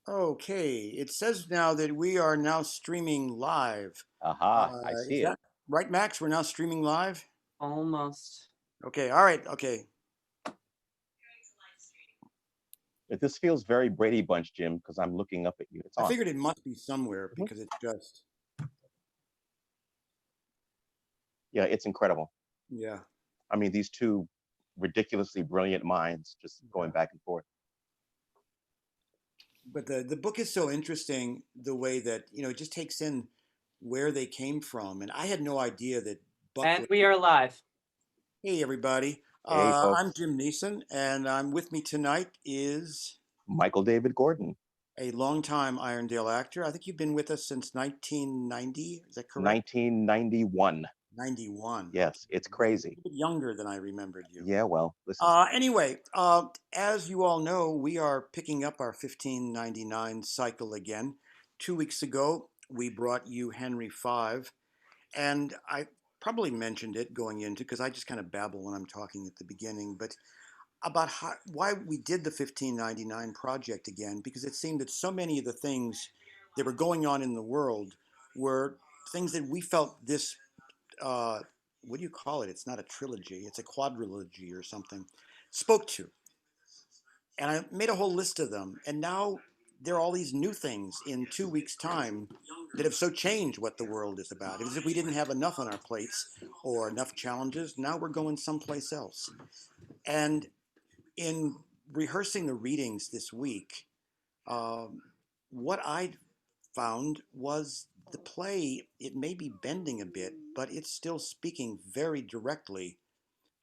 Okay, it says now that we are now streaming live. Aha, I see Is it. that right, Max? We're now streaming live? Almost. Okay, all right, okay. This feels very Brady Bunch, Jim, because I'm looking up at you. It's I on. figured it must be somewhere Mhm. because it's just, Yeah, it's incredible. yeah. I mean, these two ridiculously brilliant minds just Yeah. going back and forth. But the book is so interesting the way that, it just takes in where they came from. And I had no idea that Buck And was, we are live. hey, everybody. Hey, I'm folks, Jim Niesen, and I'm with me tonight is Michael David Gordon, a longtime Irondale actor. I think you've been with us since 1990. Is that correct? 1991. 91. Okay. Yes, it's You're a crazy. little bit younger than I remembered you. Yeah, well, listen. Anyway, as you all know, we are picking up our 1599 cycle again. 2 weeks ago, we brought you Henry V, and I probably mentioned it going into because I just kind of babble when I'm talking at the beginning, but about why we did the 1599 project again, because it seemed that so many of the things that were going on in the world were things that we felt this uh, what do you call it? It's not a trilogy, it's a quadrilogy or something, spoke to. And I made a whole list of them. And now there are all these new things in 2 weeks' time that have so changed what the world is about. As if we didn't have enough on our plates or enough challenges, now we're going someplace else. And in rehearsing the readings this week, um, what I found was the play, it may be bending a bit, but it's still speaking very directly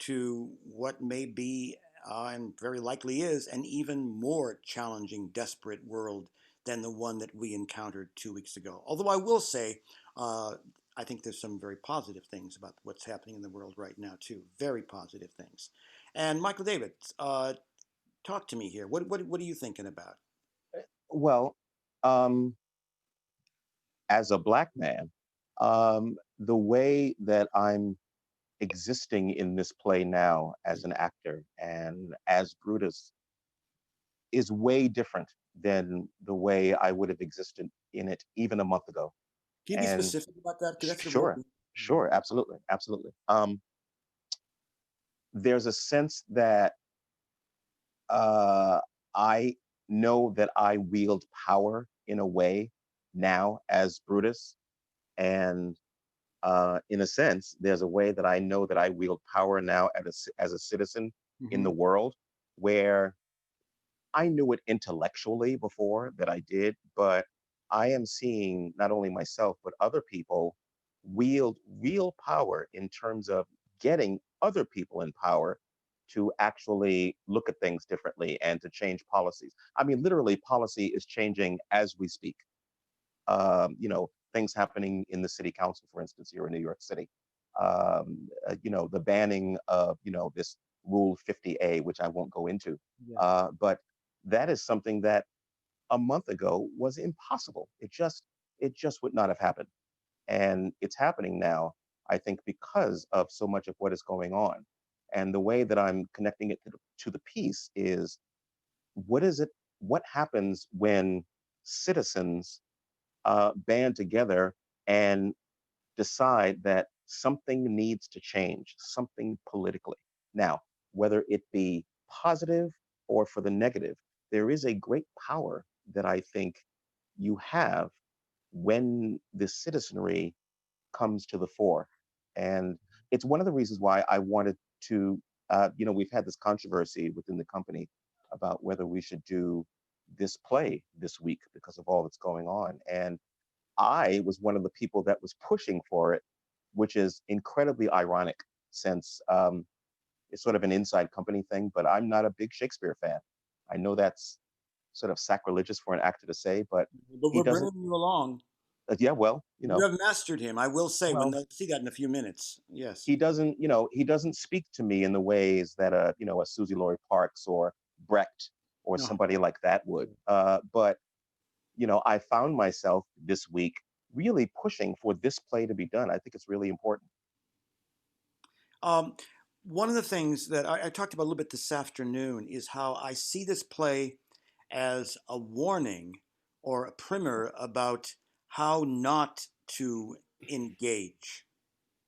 to what may be, and very likely is, an even more challenging, desperate world than the one that we encountered 2 weeks ago. Although I will say, uh, I think there's some very positive things about what's happening in the world right now, too. Very positive things. And Michael David, talk to me here. What are you thinking about? Well, um, as a black man, the way that I'm existing in this play now as an actor and as Brutus is way different than the way I would have existed in it even a month ago. Can you be And specific about that? Because that's the word. sure, sure, absolutely, absolutely. There's a sense that uh, I know that I wield power in a way now as Brutus, and in a sense, there's a way that I know that I wield power now as a citizen in Mm-hmm. the world, where I knew it intellectually before that I did, but I am seeing not only myself, but other people wield real power in terms of getting other people in power to actually look at things differently and to change policies. I mean, literally, policy is changing as we speak. Things happening in the city council, for instance, here in New York City. The banning of, this Rule 50A, which I won't go into. Yeah. But that is something that a month ago was impossible. It just would not have happened. And it's happening now, I think, because of so much of what is going on. And the way that I'm connecting it to the piece is what is it? What happens when citizens band together and decide that something needs to change, something politically? Now, whether it be positive or for the negative, there is a great power that I think you have when the citizenry comes to the fore. And it's one of the reasons why I wanted to, we've had this controversy within the company about whether we should do this play this week because of all that's going on. And I was one of the people that was pushing for it, which is incredibly ironic since it's sort of an inside company thing, but I'm not a big Shakespeare fan. I know that's sort of sacrilegious for an actor to say, but But he we're doesn't, bringing you along. yeah, well, You have mastered him. I will say, well, we'll see that in a few minutes. Yes. he doesn't speak to me in the ways that a Susie Laurie Parks or Brecht or No. somebody like that would. But I found myself this week really pushing for this play to be done. I think it's really important. Um, One of the things that I talked about a little bit this afternoon is how I see this play as a warning or a primer about how not to engage.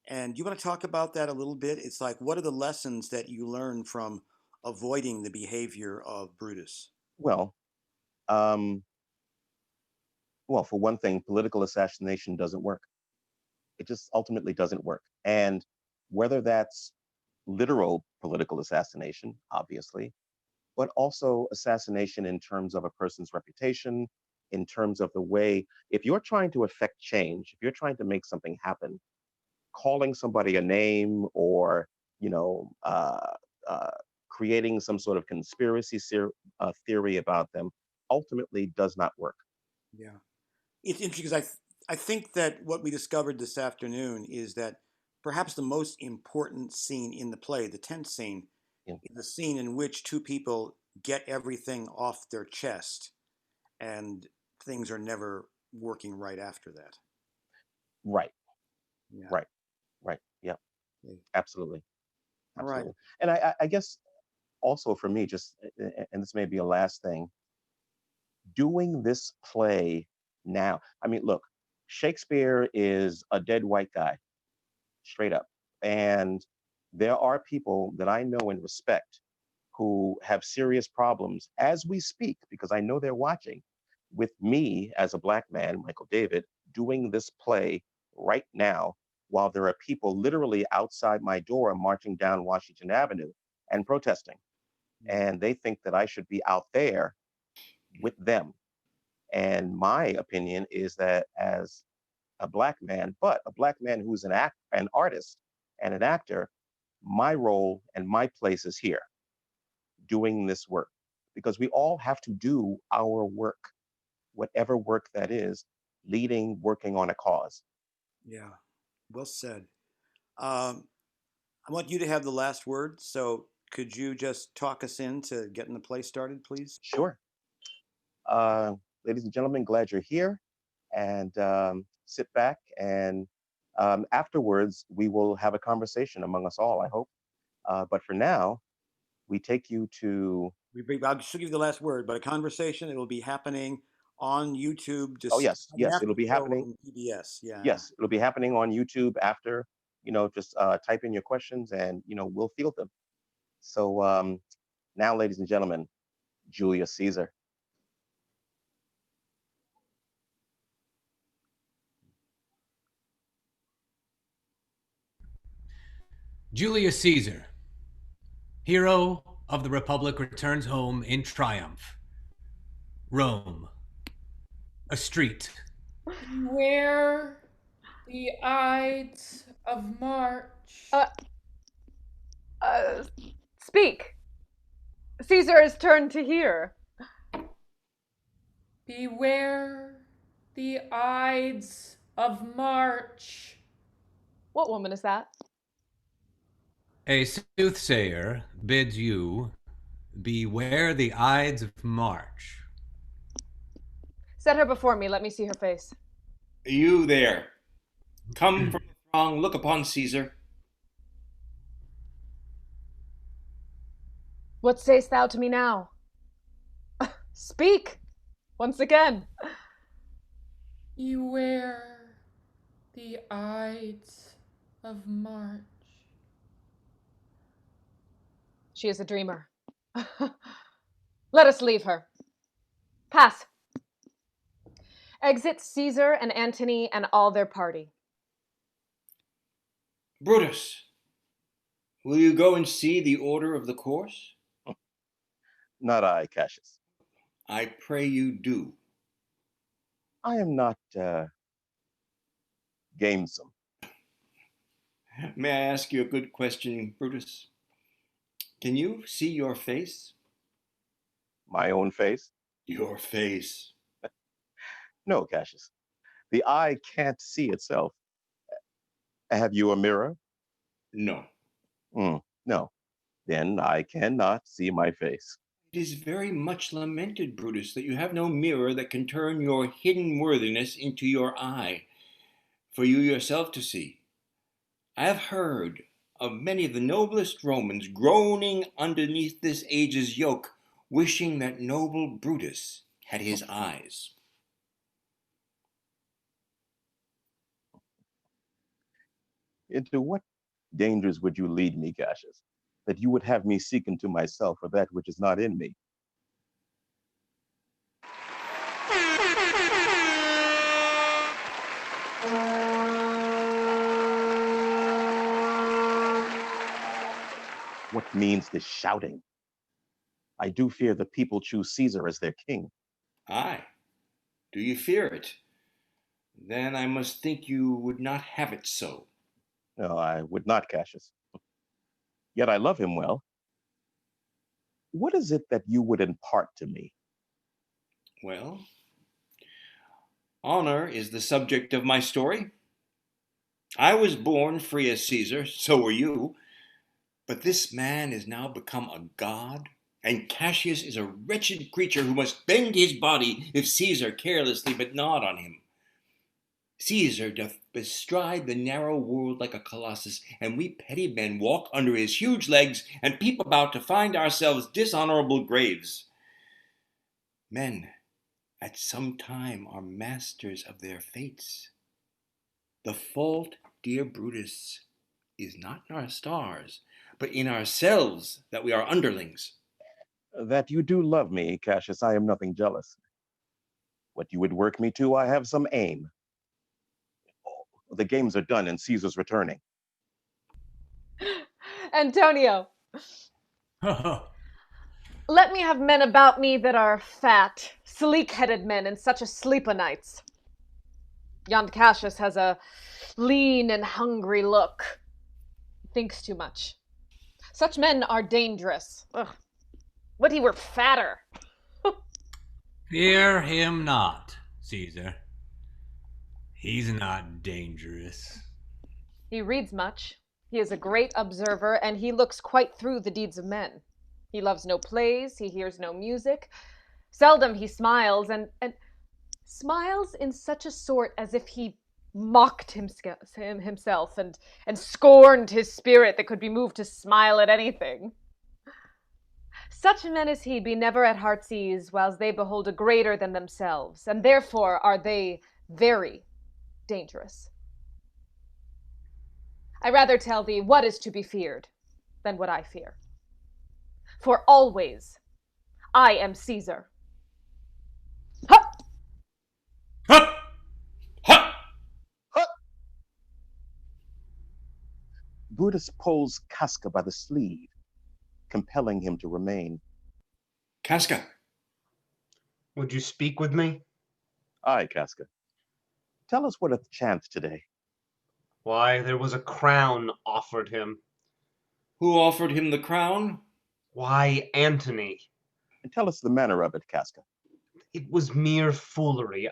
And you want to talk about that a little bit? It's like, what are the lessons that you learn from avoiding the behavior of Brutus? Well, um, well, for one thing, political assassination doesn't work. It just ultimately doesn't work. And whether that's literal political assassination, obviously, but also assassination in terms of a person's reputation, in terms of the way, if you're trying to affect change, if you're trying to make something happen, calling somebody a name or, you know, uh, creating some sort of conspiracy theory about them ultimately does not work. Yeah. It's interesting because I think that what we discovered this afternoon is that perhaps the most important scene in the play, the tenth scene, You is the scene in which two people get everything off their chest and things are never working right after that. Right, Yeah. right, right. Yeah, Okay. absolutely, All right. absolutely. And I guess also for me, just and this may be a last thing, doing this play now. I mean, look, Shakespeare is a dead white guy, straight up, and there are people that I know and respect who have serious problems as we speak, because I know they're watching, with me as a black man, Michael David, doing this play right now while there are people literally outside my door marching down Washington Avenue and protesting. Yeah. And they think that I should be out there with them. And my opinion is that as a black man, but a black man who's an artist and an actor, my role and my place is here doing this work because we all have to do our work, whatever work that is, leading, working on a cause. Yeah. Well said. Um, I want you to have the last word. So could you just talk us into getting the play started, please? Sure. Uh, Ladies and gentlemen, glad you're here and sit back and afterwards we will have a conversation among us all, I hope. But for now, we take you to, I'll just give you the last word, but a conversation. It will be happening on YouTube oh, just yes, yes, after it'll the be show happening. on PBS. Yeah. Yes, it'll be happening on YouTube after, just type in your questions and, we'll field them. So now, ladies and gentlemen, Julius Caesar. Julius Caesar, hero of the Republic, returns home in triumph. Rome, a street. Beware the Ides of March. Uh, uh, speak. Caesar has turned to hear. Beware the Ides of March. What woman is that? A soothsayer bids you beware the Ides of March. Set her before me. Let me see her face. You there, come from the throng, look upon Caesar. What sayst thou to me now? Speak once again. Beware the Ides of March. She is a dreamer. Let us leave her. Pass. Exit Caesar and Antony and all their party. Brutus, will you go and see the order of the course? Not I, Cassius. I pray you do. I am not gamesome. May I ask you a good question, Brutus? Can you see your face? My own face? Your face. No, Cassius. The eye can't see itself. Have you a mirror? No. No. Then I cannot see my face. It is very much lamented, Brutus, that you have no mirror that can turn your hidden worthiness into your eye, for you yourself to see. I have heard of many of the noblest Romans groaning underneath this age's yoke, wishing that noble Brutus had his eyes. Into what dangers would you lead me, Cassius, that you would have me seek into myself for that which is not in me? What means this shouting? I do fear the people choose Caesar as their king. Aye. Do you fear it? Then I must think you would not have it so. No, I would not, Cassius. Yet I love him well. What is it that you would impart to me? Well, honor is the subject of my story. I was born free as Caesar, so were you. But this man is now become a god, and Cassius is a wretched creature who must bend his body if Caesar carelessly but nod on him. Caesar doth bestride the narrow world like a colossus, and we petty men walk under his huge legs and peep about to find ourselves dishonorable graves. Men at some time are masters of their fates. The fault, dear Brutus, is not in our stars, but in ourselves that we are underlings. That you do love me, Cassius, I am nothing jealous. What you would work me to, I have some aim. The games are done and Caesar's returning. Antonio, let me have men about me that are fat, sleek-headed men and such a sleep o' nights. Yond Cassius has a lean and hungry look. Thinks too much. Such men are dangerous. Ugh. Would he were fatter. Fear him not, Caesar. He's not dangerous. He reads much. He is a great observer, and he looks quite through the deeds of men. He loves no plays, he hears no music. Seldom he smiles, and smiles in such a sort as if he mocked himself and scorned his spirit that could be moved to smile at anything. Such men as he be never at heart's ease, whiles they behold a greater than themselves, and therefore are they very dangerous. I rather tell thee what is to be feared than what I fear. For always I am Caesar. Ha! Hup! Hup! Brutus pulls Casca by the sleeve, compelling him to remain. Casca, Would you speak with me? Aye, Casca. Tell us what hath chanced today. Why, there was a crown offered him. who offered him the crown? Why, Antony. And tell us the manner of it, Casca. It was mere foolery.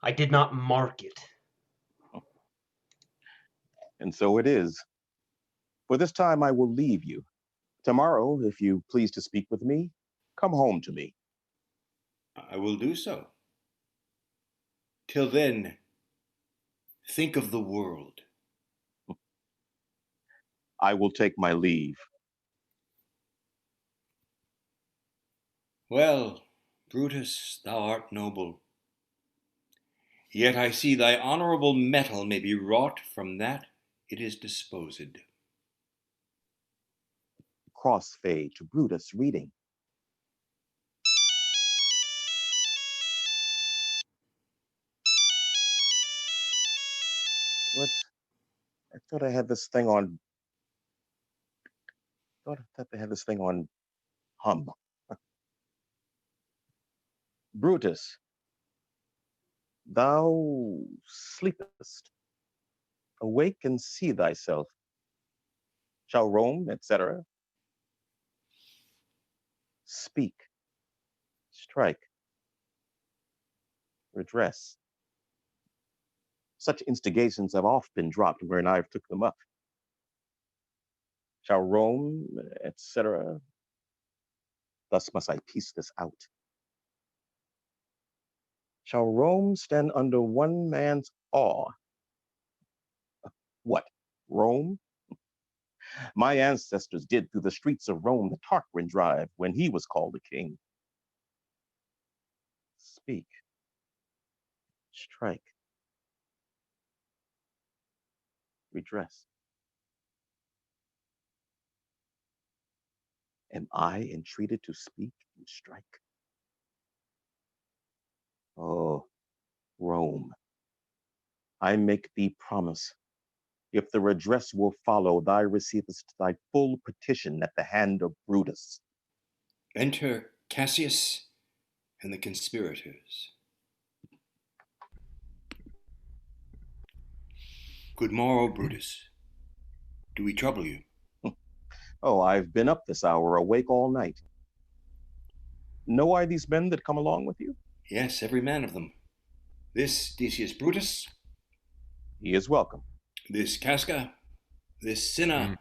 I did not mark it. And so it is. For this time I will leave you. Tomorrow, if you please to speak with me, come home to me. I will do so. Till then, think of the world. I will take my leave. Well, Brutus, thou art noble. Yet I see thy honorable metal may be wrought from that it is disposed. Crossfade to Brutus reading. What? I thought I had this thing on. I thought they had this thing on hum. Brutus, thou sleepest. Awake and see thyself. Shall Rome, etc. Speak, strike, redress. Such instigations have oft been dropped wherein I have took them up. Shall Rome, etc. Thus must I piece this out. Shall Rome stand under one man's awe? What, Rome? My ancestors did through the streets of Rome the Tarquin drive when he was called a king. Speak, strike. Redress. Am I entreated to speak and strike? Oh, Rome, I make thee promise. If the redress will follow, thou receivest thy full petition at the hand of Brutus. Enter Cassius and the conspirators. Good morrow, Brutus. Do we trouble you? Oh, I've been up this hour, awake all night. Know I these men that come along with you? Yes, every man of them. This Decius Brutus, He is welcome. this Casca, this Cinna,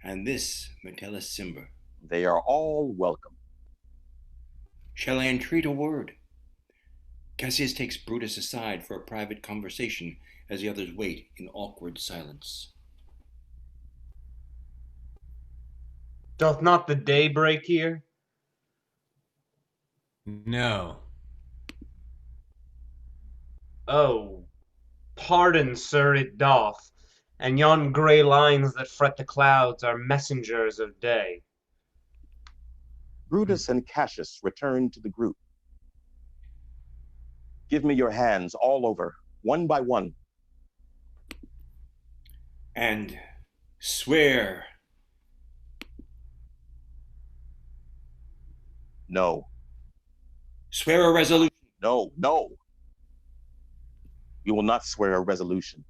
and this Metellus Cimber. They are all welcome. Shall I entreat a word? Cassius takes Brutus aside for a private conversation as the others wait in awkward silence. Doth not the day break here? No. Oh, pardon, sir, it doth. And yon grey lines that fret the clouds are messengers of day. Brutus and Cassius return to the group. Give me your hands all over, one by one. And swear. No, Swear a resolution. no, no. We will not swear a resolution.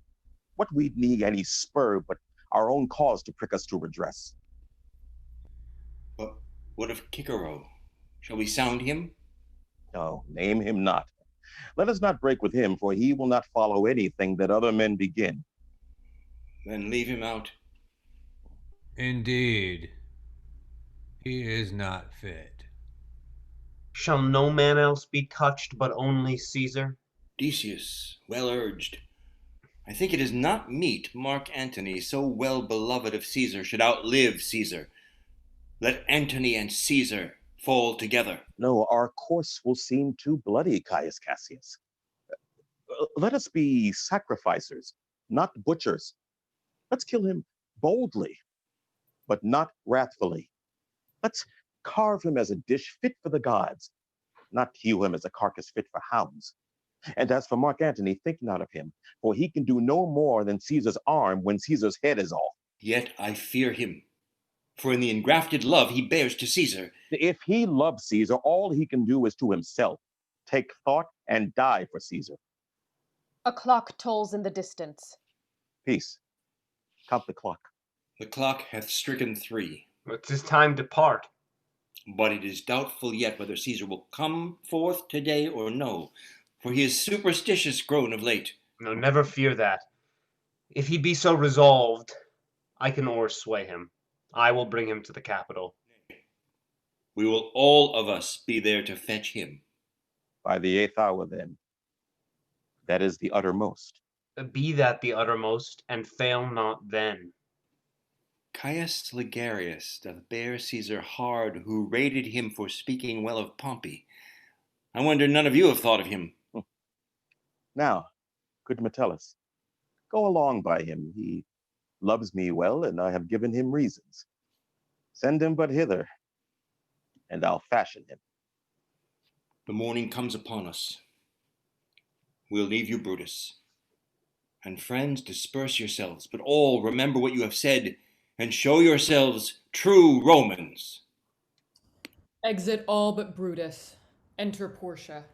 What we'd need any spur but our own cause to prick us to redress. But what of Cicero? Shall we sound him? No, name him not. Let us not break with him, for he will not follow anything that other men begin. Then leave him out. Indeed. He is not fit. Shall no man else be touched but only Caesar? Decius, well urged. I think it is not meet Mark Antony, so well beloved of Caesar, should outlive Caesar. Let Antony and Caesar fall together. No, our course will seem too bloody, Caius Cassius. Let us be sacrificers, not butchers. Let's kill him boldly, but not wrathfully. Let's carve him as a dish fit for the gods, not hew him as a carcass fit for hounds. And as for Mark Antony, think not of him, for he can do no more than Caesar's arm when Caesar's head is off. Yet I fear him, for in the engrafted love he bears to Caesar. If he loves Caesar, all he can do is to himself. Take thought and die for Caesar. A clock tolls in the distance. Peace. Count the clock. The clock hath stricken 3. 'Tis time to part. But it is doubtful yet whether Caesar will come forth today or no, for he is superstitious grown of late. No, never fear that. If he be so resolved, I can o'ersway him. I will bring him to the capital. We will all of us be there to fetch him. By the 8th hour, then. That is the uttermost. Be that the uttermost, and fail not then. Caius Ligarius doth bear Caesar hard, who rated him for speaking well of Pompey. I wonder none of you have thought of him. Now, good Metellus, go along by him. He loves me well, and I have given him reasons. Send him but hither, and I'll fashion him. The morning comes upon us. We'll leave you, Brutus. And friends, disperse yourselves, but all remember what you have said, and show yourselves true Romans. Exit all but Brutus. Enter Portia.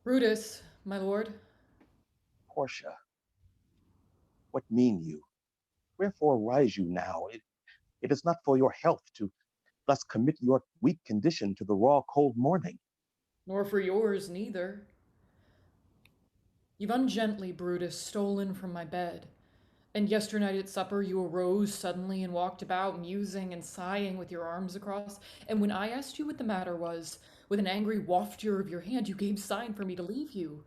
Brutus, my lord. Portia, what mean you? Wherefore rise you now? It is not for your health to thus commit your weak condition to the raw, cold morning. Nor for yours, neither. You've ungently, Brutus, stolen from my bed. And yesternight at supper you arose suddenly and walked about, musing and sighing with your arms across. And when I asked you what the matter was, with an angry wafture of your hand, you gave sign for me to leave you.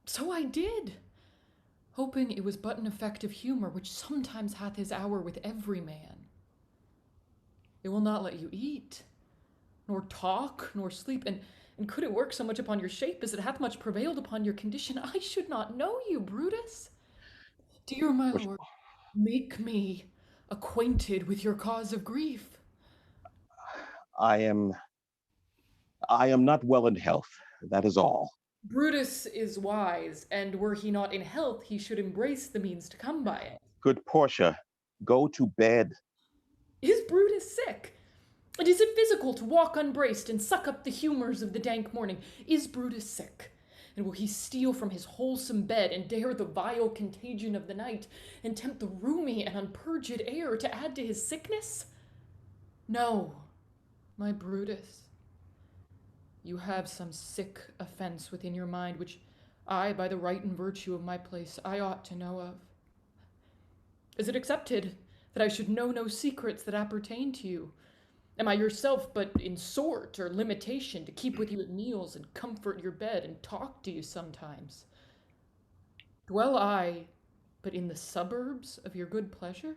So I did, hoping it was but an effect of humor, which sometimes hath his hour with every man. It will not let you eat, nor talk, nor sleep, and could it work so much upon your shape as it hath much prevailed upon your condition, I should not know you, Brutus. Dear my lord. Make me acquainted with your cause of grief. I am not well in health. That is all. Brutus is wise, and were he not in health, he should embrace the means to come by it. Good Portia, go to bed. Is Brutus sick? And is it physical to walk unbraced and suck up the humors of the dank morning? Is Brutus sick? And will he steal from his wholesome bed and dare the vile contagion of the night, and tempt the roomy and unpurged air to add to his sickness? No, my Brutus. You have some sick offense within your mind, which I, by the right and virtue of my place, I ought to know of. Is it accepted that I should know no secrets that appertain to you? Am I yourself but in sort or limitation to keep with you at meals and comfort your bed and talk to you sometimes? Dwell I but in the suburbs of your good pleasure?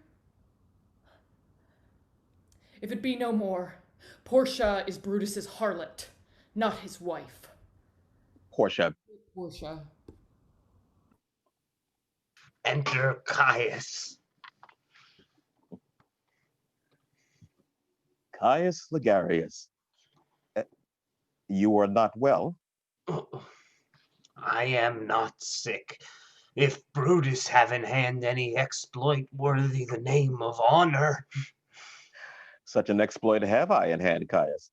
If it be no more, Portia is Brutus's harlot, not his wife. Portia. Portia. Enter Caius. Caius Ligarius. You are not well? I am not sick. If Brutus have in hand any exploit worthy the name of honor. Such an exploit have I in hand, Caius.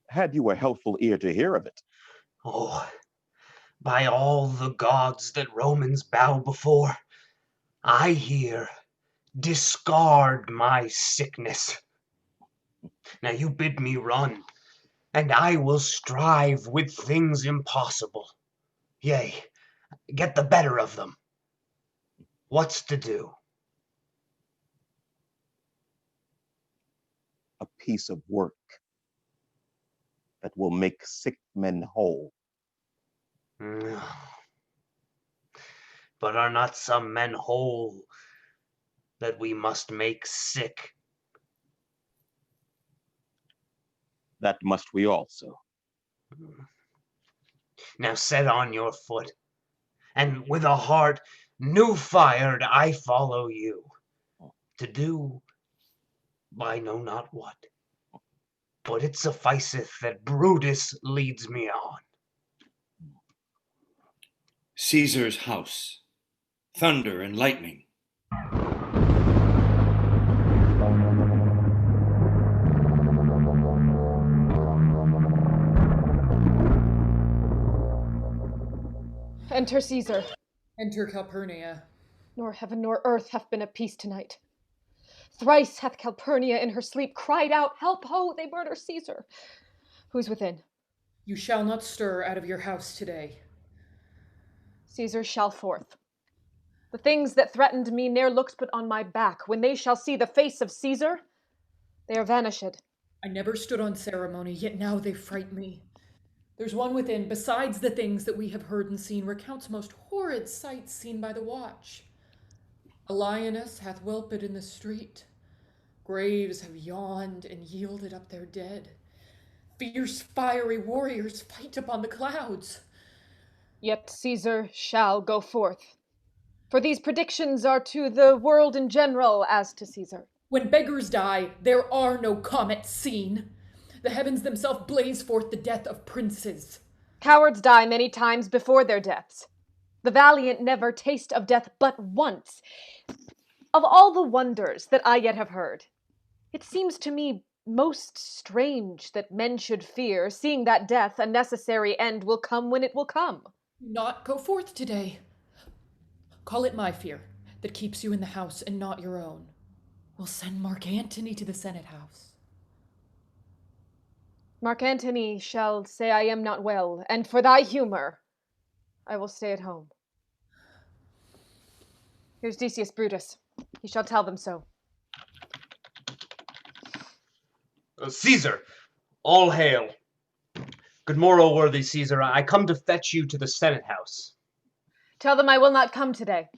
Had you a healthful ear to hear of it. Oh, by all the gods that Romans bow before, I hear, discard my sickness. Now you bid me run, and I will strive with things impossible. Yea, get the better of them. What's to do? A piece of work that will make sick men whole. But are not some men whole that we must make sick? That must we also. Now set on your foot, and with a heart new fired I follow you, to do I know not what. But it sufficeth that Brutus leads me on. Caesar's house. Thunder and lightning. Enter Caesar. Enter Calpurnia. Nor heaven nor earth hath been at peace tonight. Thrice hath Calpurnia in her sleep cried out, "Help, ho, they murder Caesar." Who's within? You shall not stir out of your house today. Caesar shall forth. The things that threatened me ne'er looked but on my back. When they shall see the face of Caesar, they are vanished. I never stood on ceremony, yet now they fright me. There's one within, besides the things that we have heard and seen, recounts most horrid sights seen by the watch. A lioness hath whelped in the street. Graves have yawned and yielded up their dead. Fierce fiery warriors fight upon the clouds. Yet Caesar shall go forth. For these predictions are to the world in general as to Caesar. When beggars die, there are no comets seen. The heavens themselves blaze forth the death of princes. Cowards die many times before their deaths. The valiant never taste of death but once. Of all the wonders that I yet have heard, it seems to me most strange that men should fear, seeing that death, a necessary end, will come when it will come. Not go forth today. Call it my fear that keeps you in the house and not your own. We'll send Mark Antony to the Senate House. Mark Antony shall say I am not well, and for thy humor, I will stay at home. Here's Decius Brutus. He shall tell them so. Caesar, all hail. Good morrow, worthy Caesar. I come to fetch you to the Senate House. Tell them I will not come today.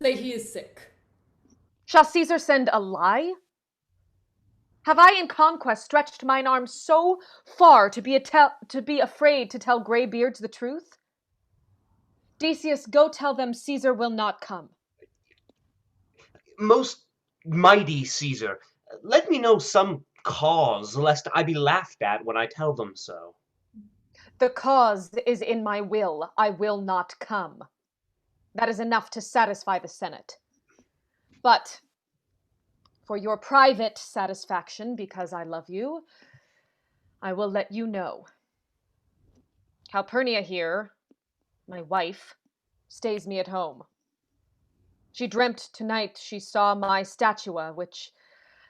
Say he is sick. Shall Caesar send a lie? Have I in conquest stretched mine arm so far to be afraid to tell graybeards the truth? Decius, go tell them Caesar will not come. Most mighty Caesar, let me know some cause, lest I be laughed at when I tell them so. The cause is in my will. I will not come. That is enough to satisfy the Senate. But for your private satisfaction, because I love you, I will let you know. Calpurnia here, my wife, stays me at home. She dreamt tonight she saw my statua, which,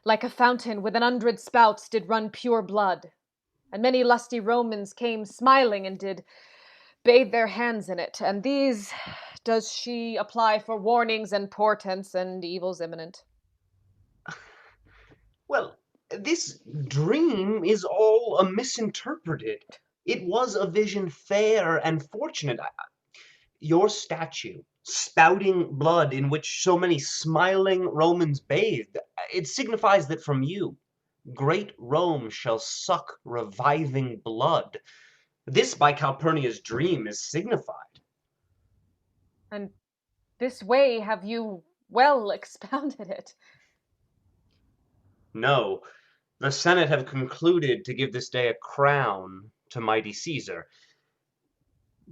like a fountain with 100 spouts, did run pure blood. And many lusty Romans came smiling and did bathe their hands in it. And these does she apply for warnings and portents and evils imminent. Well, this dream is all a misinterpreted. It was a vision fair and fortunate. Your statue, spouting blood in which so many smiling Romans bathed, it signifies that from you, great Rome shall suck reviving blood. This by Calpurnia's dream is signified. And this way have you well expounded it. No, the Senate have concluded to give this day a crown to mighty Caesar.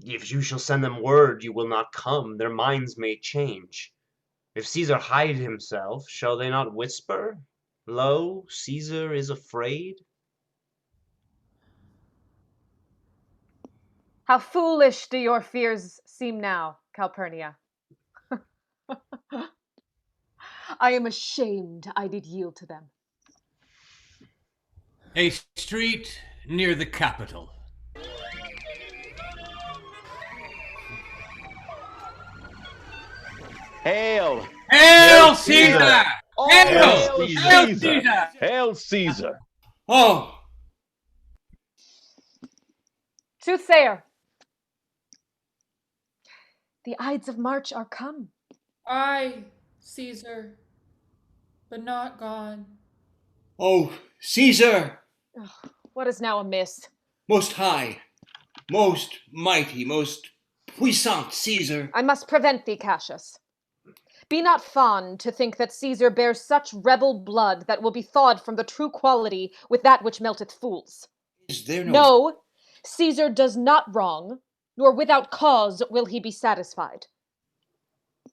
If you shall send them word you will not come, their minds may change. If Caesar hide himself, shall they not whisper, "Lo, Caesar is afraid"? How foolish do your fears seem now, Calpurnia. I am ashamed I did yield to them. A street near the capital. Hail! Hail Caesar! Oh, Hail! hail Hail Caesar! Caesar! Hail Caesar! Oh, Soothsayer, the Ides of March are come. Aye, Caesar, but not gone. oh, Caesar, What is now amiss? most high, most mighty, most puissant Caesar. I must prevent thee, Cassius. Be not fond to think that Caesar bears such rebel blood that will be thawed from the true quality with that which melteth fools. Is there No, Caesar does not wrong, nor without cause will he be satisfied.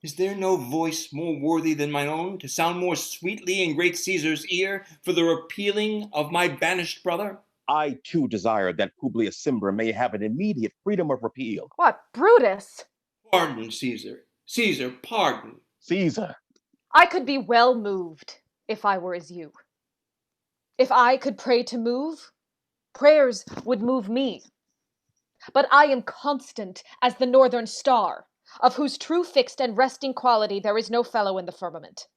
Is there no voice more worthy than mine own to sound more sweetly in great Caesar's ear for the repealing of my banished brother? I too desire that Publius Cimber may have an immediate freedom of repeal. What, Brutus? Pardon, Caesar. Caesar, pardon. Caesar! I could be well moved if I were as you. If I could pray to move, prayers would move me. But I am constant as the northern star, of whose true fixed and resting quality there is no fellow in the firmament.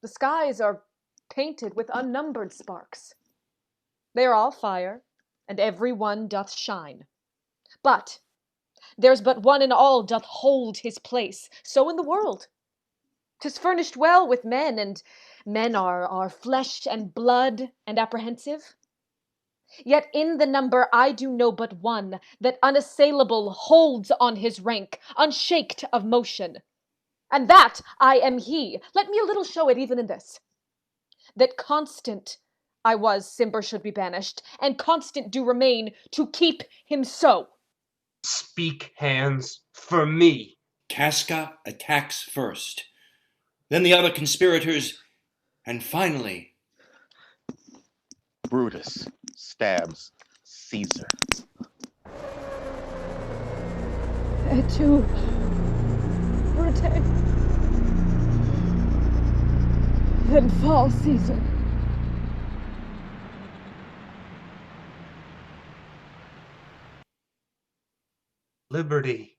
The skies are painted with unnumbered sparks. They are all fire, and every one doth shine. But there's but one in all doth hold his place, so in the world. 'Tis furnished well with men, and men are flesh and blood and apprehensive. Yet in the number I do know but one, that unassailable holds on his rank, unshaked of motion. And that I am he. Let me a little show it even in this. That constant I was, Cimber should be banished, and constant do remain to keep him so. Speak, hands, for me. Casca attacks first, then the other conspirators, and finally, Brutus stabs Caesar. Et tu, Brute, then fall, Caesar. Liberty,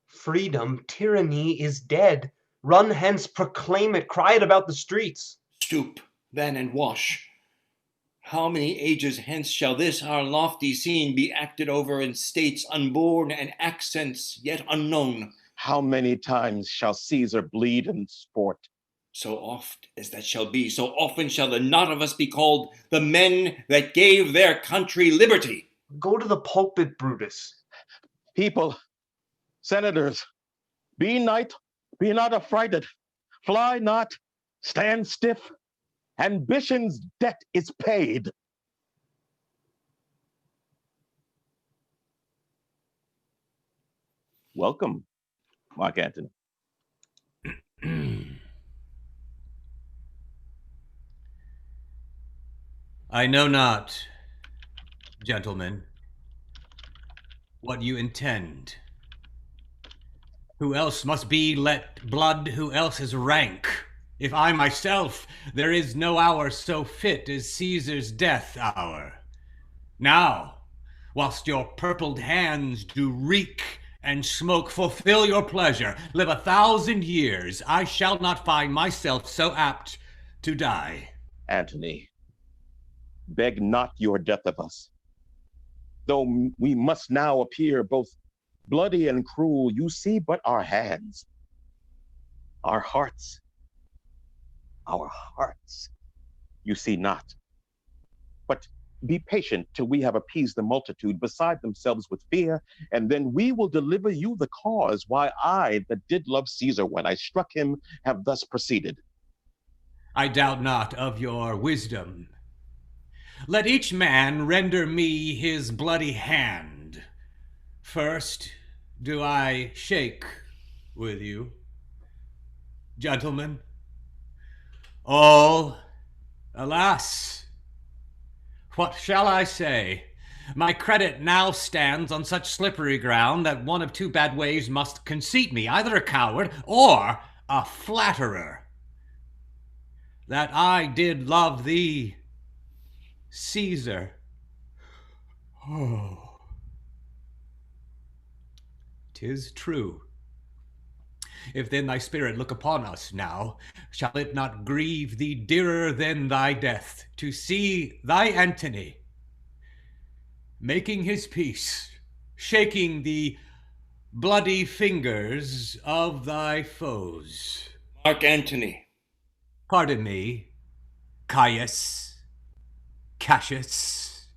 freedom, tyranny is dead. Run hence, proclaim it, cry it about the streets. stoop then and wash. How many ages hence shall this our lofty scene be acted over in states unborn and accents yet unknown? How many times shall Caesar bleed and sport? So oft as that shall be, so often shall the knot of us be called the men that gave their country liberty. Go to the pulpit, Brutus. People, senators, be night Be not affrighted, fly not, stand stiff. Ambition's debt is paid. Welcome, Mark Antony. I know not, gentlemen, what you intend. Who else must be let blood, who else is rank? If I myself, there is no hour so fit as Caesar's death hour. Now, whilst your purpled hands do reek and smoke, fulfill your pleasure, live 1,000 years, I shall not find myself so apt to die. Antony, beg not your death of us. Though we must now appear both bloody and cruel, you see but our hands, our hearts, you see not. But be patient till we have appeased the multitude beside themselves with fear, and then we will deliver you the cause why I, that did love Caesar when I struck him, have thus proceeded. I doubt not of your wisdom. Let each man render me his bloody hand. First, do I shake with you, gentlemen? All, alas, what shall I say? My credit now stands on such slippery ground that one of two bad ways must conceit me, either a coward or a flatterer. That I did love thee, Caesar. Oh, 'tis true. If then thy spirit look upon us now, shall it not grieve thee dearer than thy death, to see thy Antony making his peace, shaking the bloody fingers of thy foes? Mark Antony. Pardon me, Caius, Cassius.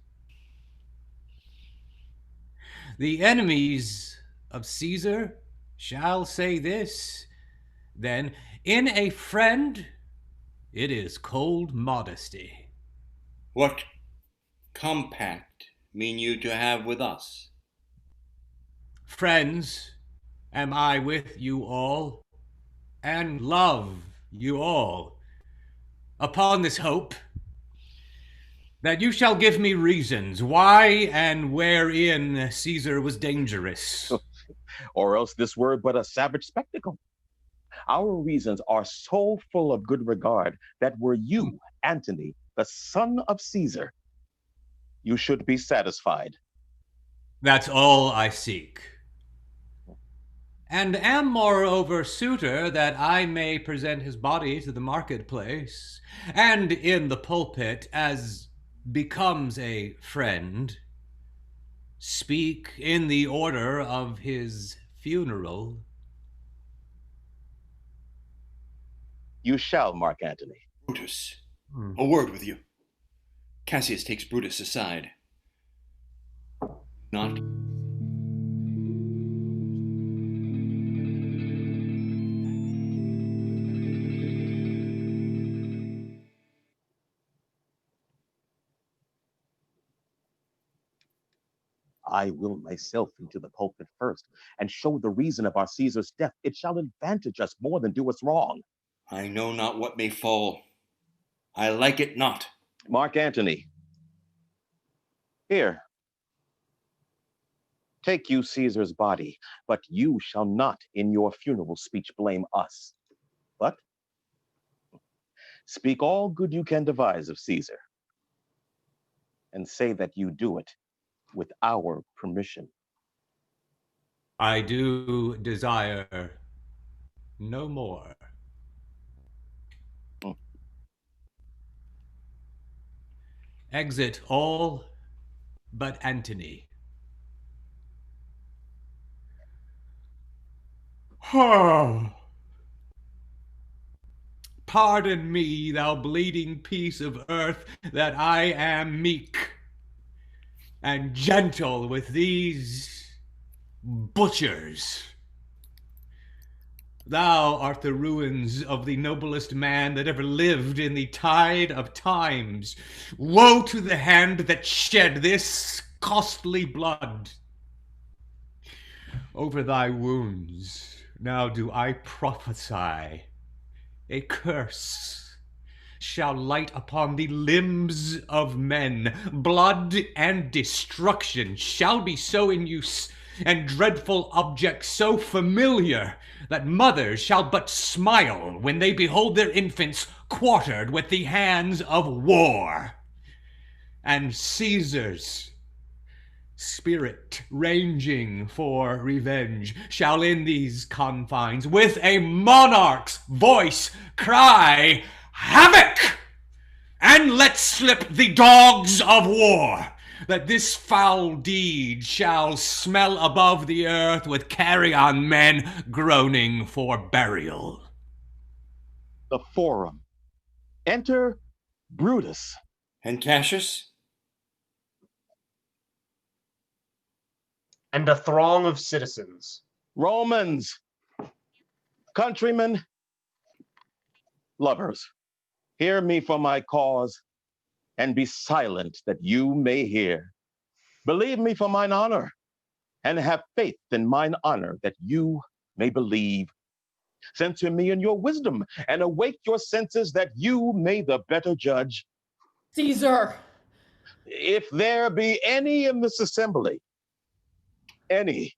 The enemies of Caesar shall say this, then, in a friend, it is cold modesty. What compact mean you to have with us? Friends am I with you all, and love you all, upon this hope that you shall give me reasons why and wherein Caesar was dangerous. Or else this were but a savage spectacle. Our reasons are so full of good regard that were you, Antony, the son of Caesar, you should be satisfied. That's all I seek. And am moreover suitor that I may present his body to the marketplace, and in the pulpit, as becomes a friend, speak in the order of his funeral. You shall, Mark Antony. Brutus, a word with you. Cassius takes Brutus aside. Not. I will myself into the pulpit first, and show the reason of our Caesar's death. It shall advantage us more than do us wrong. I know not what may fall. I like it not. Mark Antony, here, take you Caesar's body, but you shall not in your funeral speech blame us, but speak all good you can devise of Caesar, and say that you do it with our permission. I do desire no more. Exit all but Antony. Pardon me, thou bleeding piece of earth, that I am meek and gentle with these butchers. Thou art the ruins of the noblest man that ever lived in the tide of times. Woe to the hand that shed this costly blood. Over thy wounds now do I prophesy. A curse shall light upon the limbs of men. Blood and destruction shall be so in use, and dreadful objects so familiar, that mothers shall but smile when they behold their infants quartered with the hands of war. And Caesar's spirit ranging for revenge shall in these confines with a monarch's voice cry, havoc! And let slip the dogs of war, that this foul deed shall smell above the earth with carrion men groaning for burial. The forum. Enter Brutus. And Cassius? And a throng of citizens. Romans, countrymen, lovers, hear me for my cause, and be silent that you may hear. Believe me for mine honor, and have faith in mine honor that you may believe. Censure me in your wisdom, and awake your senses that you may the better judge. Caesar! If there be any in this assembly, any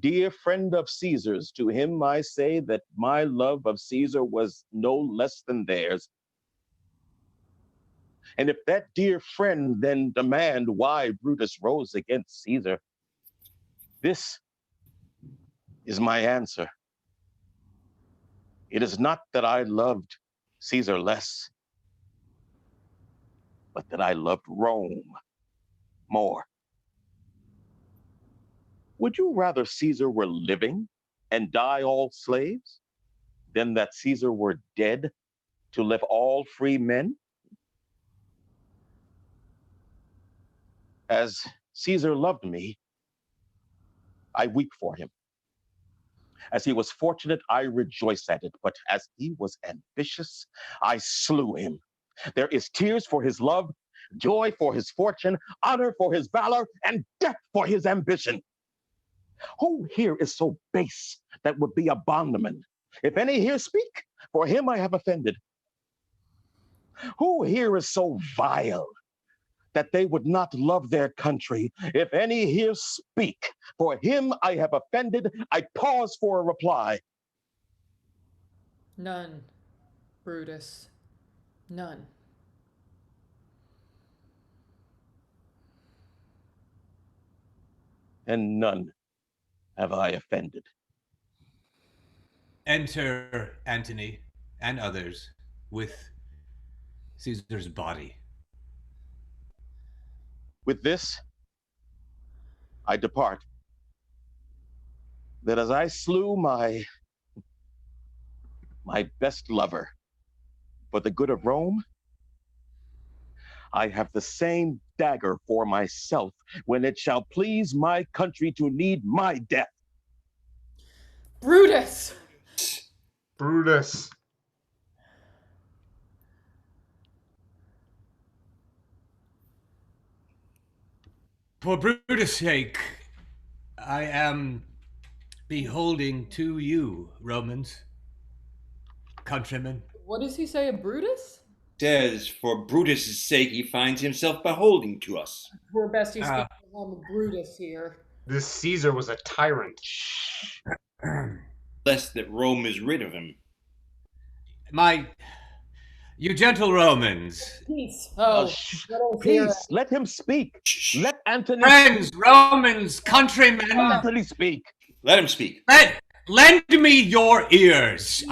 dear friend of Caesar's, to him I say that my love of Caesar was no less than theirs. And if that dear friend then demand why Brutus rose against Caesar, this is my answer. It is not that I loved Caesar less, but that I loved Rome more. Would you rather Caesar were living and die all slaves than that Caesar were dead to live all free men? As Caesar loved me, I weep for him. As he was fortunate, I rejoice at it. But as he was ambitious, I slew him. There is tears for his love, joy for his fortune, honor for his valor, and death for his ambition. Who here is so base that would be a bondman? If any here speak, for him I have offended. Who here is so vile that they would not love their country? If any here speak, for him I have offended. I pause for a reply. None, Brutus. None. And none have I offended. Enter Antony and others with Caesar's body. With this, I depart. That as I slew my best lover for the good of Rome, I have the same dagger for myself when it shall please my country to need my death. Brutus! Brutus. For Brutus' sake, I am beholding to you, Romans, countrymen. What does he say of Brutus? Says, for Brutus' sake, he finds himself beholding to us. We're best you speak on Brutus here. This Caesar was a tyrant. Lest that Rome is rid of him. You gentle Romans. Peace. Oh, Peace. Let him speak. Let Antony Friends, Romans, countrymen. Let Antony speak. Let him speak. Lend me your ears.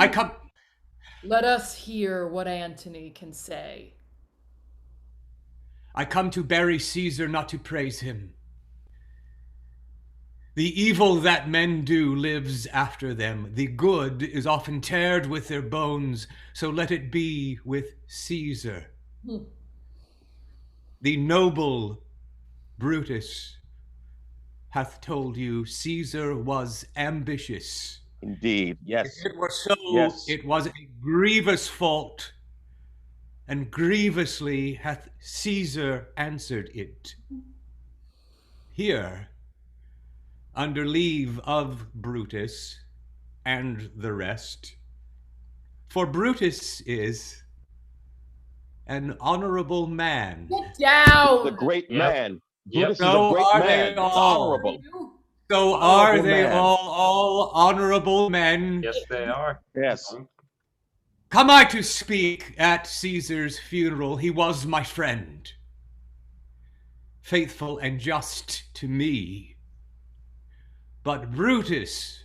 Let us hear what Antony can say. I come to bury Caesar, not to praise him. The evil that men do lives after them. The good is often tarred with their bones, so let it be with Caesar. The noble Brutus hath told you Caesar was ambitious Indeed. If Yes. it were so, Yes. it was a grievous fault, and grievously hath Caesar answered it. Here, under leave of Brutus and the rest, for Brutus is an honorable man. Get The down! great Yep. man. Yep. Brutus is a So great are man. they all. Honorable. So are Honorable they man. all honorable men? Yes, they are. Yes. Come I to speak at Caesar's funeral, he was my friend, faithful and just to me. But Brutus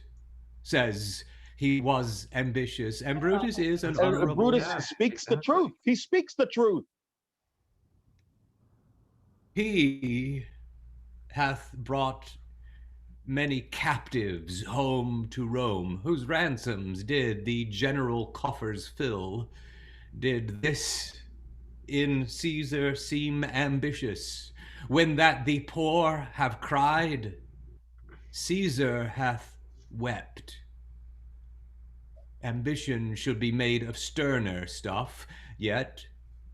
says he was ambitious, and Brutus is an honorable Brutus man. speaks the truth. He speaks the truth. He hath brought many captives home to Rome, whose ransoms did the general coffers fill. Did this in Caesar seem ambitious, when that the poor have cried? Caesar hath wept. Ambition should be made of sterner stuff, yet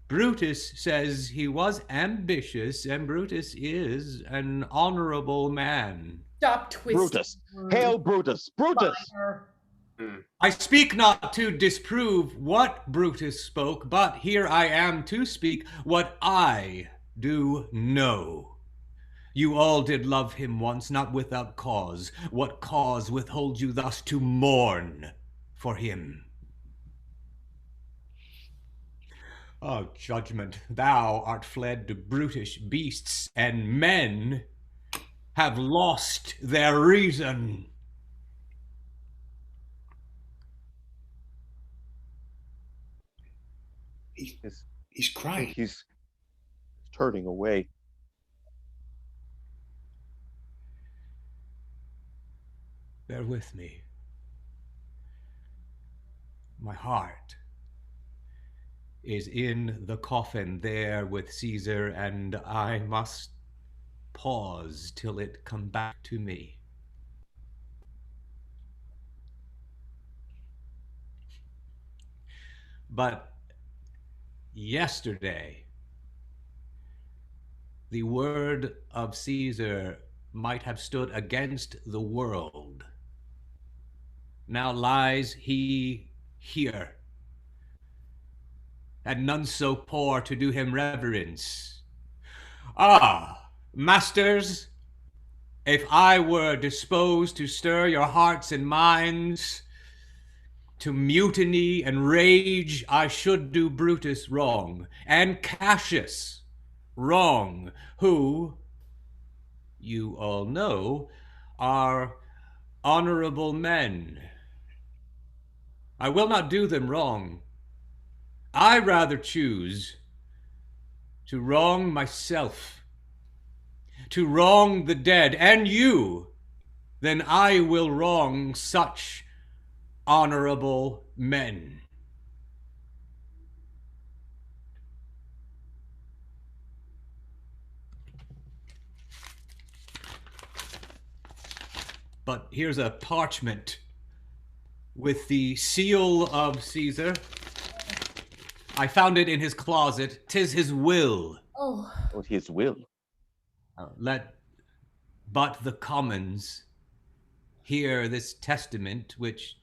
Brutus says he was ambitious, and Brutus is an honorable man. Stop twisting Brutus. words. Hail Brutus. Brutus. Fire. I speak not to disprove what Brutus spoke, but here I am to speak what I do know. You all did love him once, not without cause. What cause withholds you thus to mourn for him? Oh, judgment, thou art fled to brutish beasts, and men have lost their reason. He's crying. He's turning away. Bear with me. My heart is in the coffin there with Caesar, and I must pause till it come back to me. But yesterday, the word of Caesar might have stood against the world. Now lies he here, and none so poor to do him reverence. Ah, masters, if I were disposed to stir your hearts and minds to mutiny and rage, I should do Brutus wrong, and Cassius wrong, who, you all know, are honorable men. I will not do them wrong. I rather choose to wrong myself, to wrong the dead and you, than I will wrong such honorable men. But here's a parchment with the seal of Caesar. I found it in his closet. 'Tis his will. Oh. What his will. Let but the commons hear this testament, which,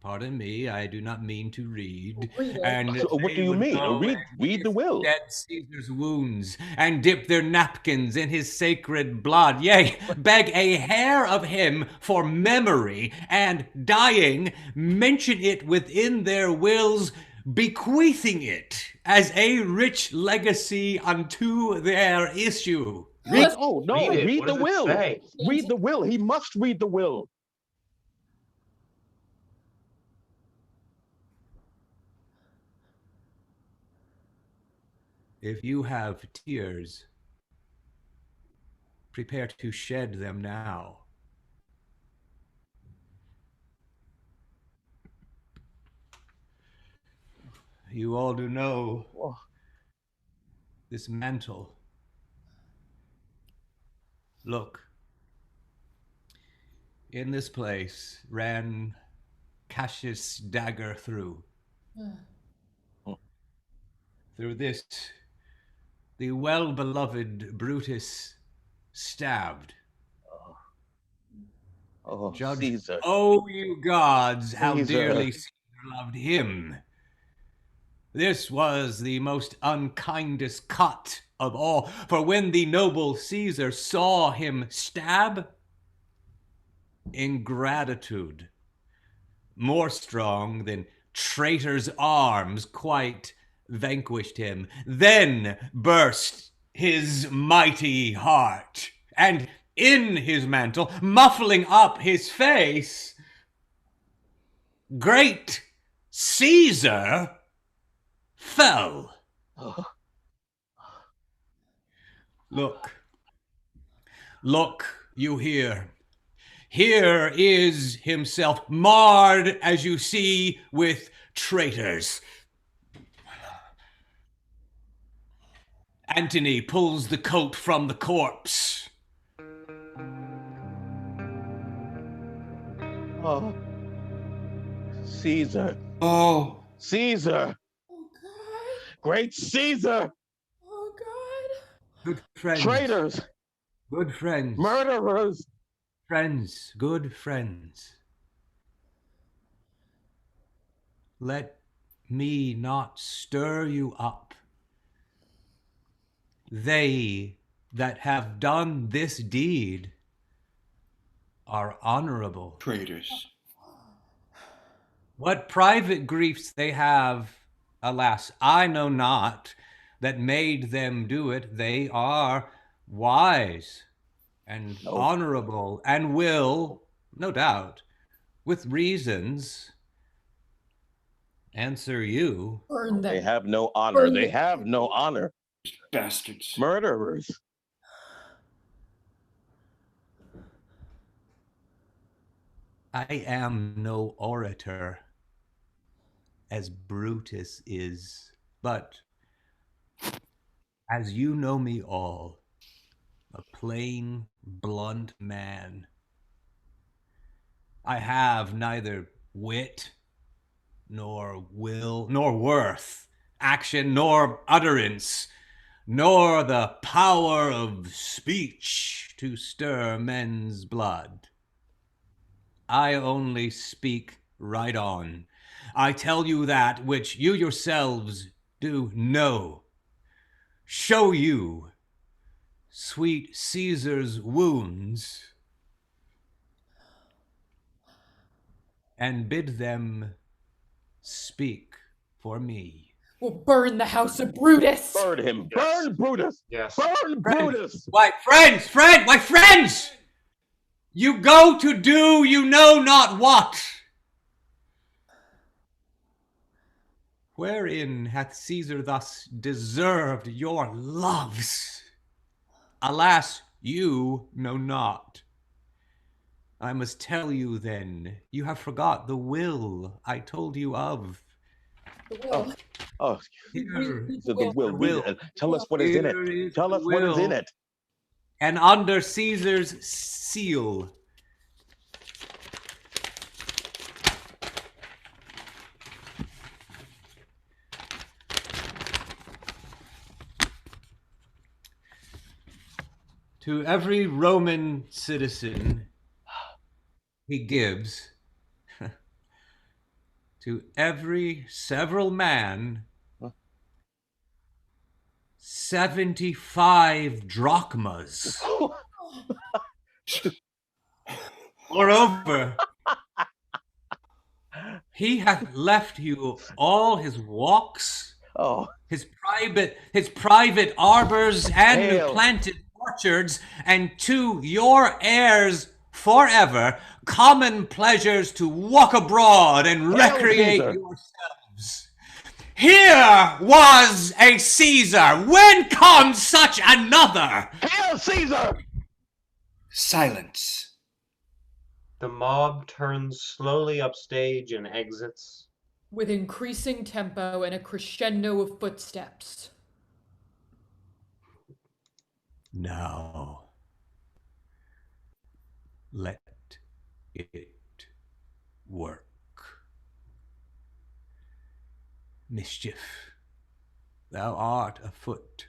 pardon me, I do not mean to read. Read it. And So what they do you would mean? go Read and the will. dead Caesar's wounds, and dip their napkins in his sacred blood. Yea, beg a hair of him for memory, and dying, mention it within their wills, bequeathing it as a rich legacy unto their issue. Read, oh no, Read it. read What the does it will. say? Read the will. He must read the will. If you have tears, prepare to shed them now. You all do know Oh, this mantle. Look, in this place ran Cassius' dagger through. Through this, the well-beloved Brutus stabbed. Oh, Judge, Caesar. oh, you gods, how Caesar. dearly Caesar loved him. This was the most unkindest cut of all, for when the noble Caesar saw him stab, ingratitude, more strong than traitor's arms, quite vanquished him. Then burst his mighty heart, and in his mantle, muffling up his face, great Caesar fell. Oh. Look, you hear. Here is himself, marred, as you see, with traitors. Antony pulls the coat from the corpse. Oh. Caesar. Oh. Caesar. Oh, God. Great Caesar. Oh, God. Good friends. Traitors. Good friends. Murderers. Friends. Good friends. Let me not stir you up. They that have done this deed are honorable. Traitors. What private griefs they have, alas, I know not, that made them do it. They are wise and honorable and will, no doubt, with reasons, answer you. Burn them. They have no honor. Burn They them. have no honor. Bastards. Murderers. I am no orator, as Brutus is, but as you know me all, a plain, blunt man. I have neither wit, nor will, nor worth, action, nor utterance, nor the power of speech to stir men's blood. I only speak right on. I tell you that which you yourselves do know. Show you sweet Caesar's wounds, and bid them speak for me. We'll burn the house of Brutus. Burn him. Yes. Burn Brutus. Yes. Burn Brutus. Why, friends! You go to do you know not what. Wherein hath Caesar thus deserved your loves? Alas, you know not. I must tell you then, you have forgot the will I told you of. The will. Oh, Here the will. will. Tell us what is in Here it. is Tell the us what is in will. it. And under Caesar's seal. To every Roman citizen, he gives, to every several man, 75 drachmas. Moreover, he hath left you all his walks, Oh, his private arbors and Hail. planted orchards, and to your heirs forever common pleasures to walk abroad and recreate Caesar. yourselves. Here was a Caesar. When comes such another? Hail Caesar! Silence. The mob turns slowly upstage and exits. With increasing tempo and a crescendo of footsteps. Now, let it work. Mischief, thou art afoot.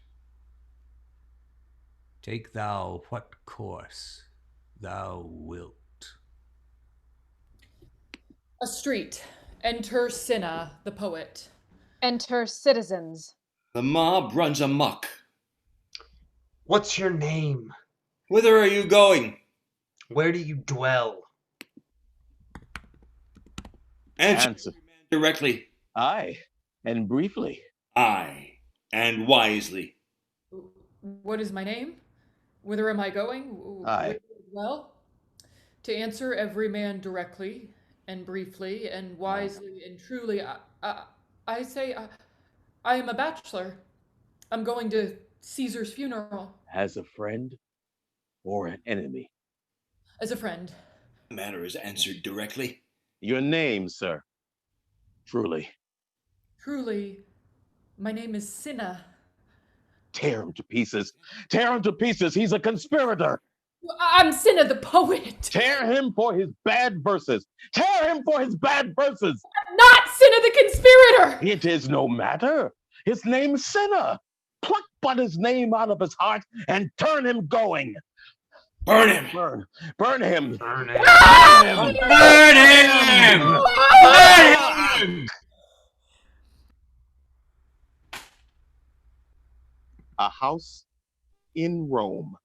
Take thou what course thou wilt. A street. Enter Cinna, the poet. Enter citizens. The mob runs amok. What's your name? Whither are you going? Where do you dwell? Answer directly. Aye, and briefly. Aye, and wisely. What is my name? Whither am I going? Aye. Well, to answer every man directly and briefly and wisely and truly, I say I am a bachelor. I'm going to Caesar's funeral. As a friend or an enemy? As a friend. The matter is answered directly. Your name, sir? Truly. Truly, my name is Cinna. Tear him to pieces. Tear him to pieces. He's a conspirator. I'm Cinna the poet. Tear him for his bad verses. Tear him for his bad verses. I'm not Cinna the conspirator. It is no matter. His name's Cinna. Pluck but his name out of his heart and turn him going. Burn him! Burn. Burn him. Burn it. Burn him! Burn him! A house in Rome.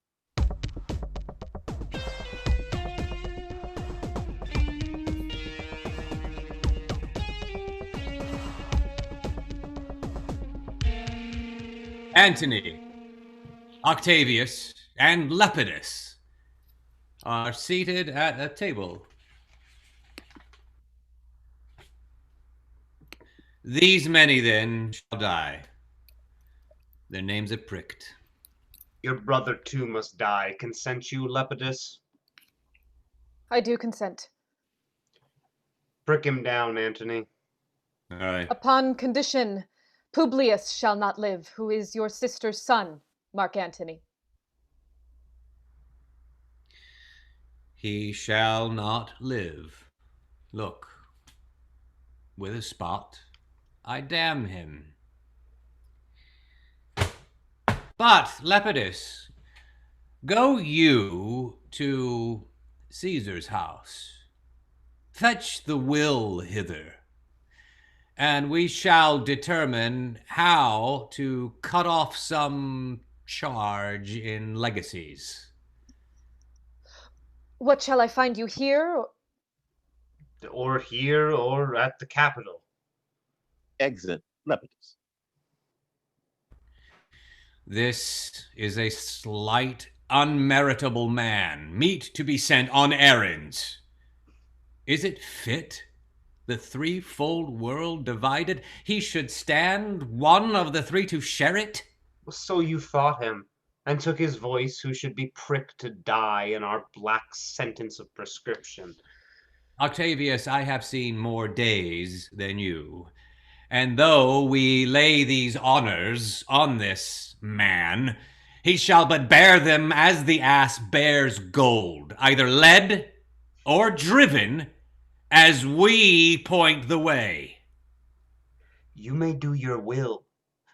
Antony, Octavius, and Lepidus are seated at a table. These many then shall die. Their names are pricked. Your brother too must die. Consent you, Lepidus? I do consent. Prick him down, Antony. Aye. Upon condition, Publius shall not live, who is your sister's son, Mark Antony. He shall not live. Look, with a spot, I damn him. But, Lepidus, go you to Caesar's house. Fetch the will hither, and we shall determine how to cut off some charge in legacies. What shall I find you here? Or here, or at the Capitol. Exit Lepidus. This is a slight, unmeritable man, meet to be sent on errands. Is it fit, the threefold world divided, he should stand one of the three to share it? So you thought him, and took his voice who should be pricked to die in our black sentence of prescription. Octavius, I have seen more days than you, and though we lay these honors on this man, he shall but bear them as the ass bears gold, either led or driven, as we point the way. You may do your will,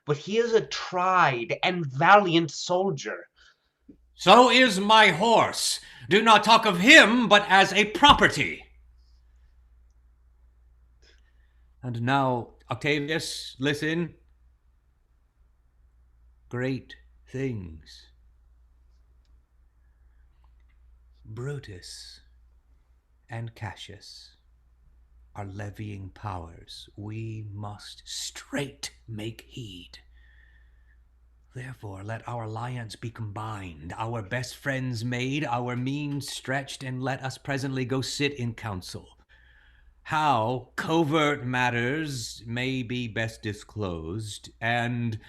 but he is a tried and valiant soldier. So is my horse. Do not talk of him but as a property. And now, Octavius, listen. Great things. Brutus and Cassius are levying powers. We must straight make heed. Therefore, let our alliance be combined, our best friends made, our means stretched, and let us presently go sit in council. How covert matters may be best disclosed, and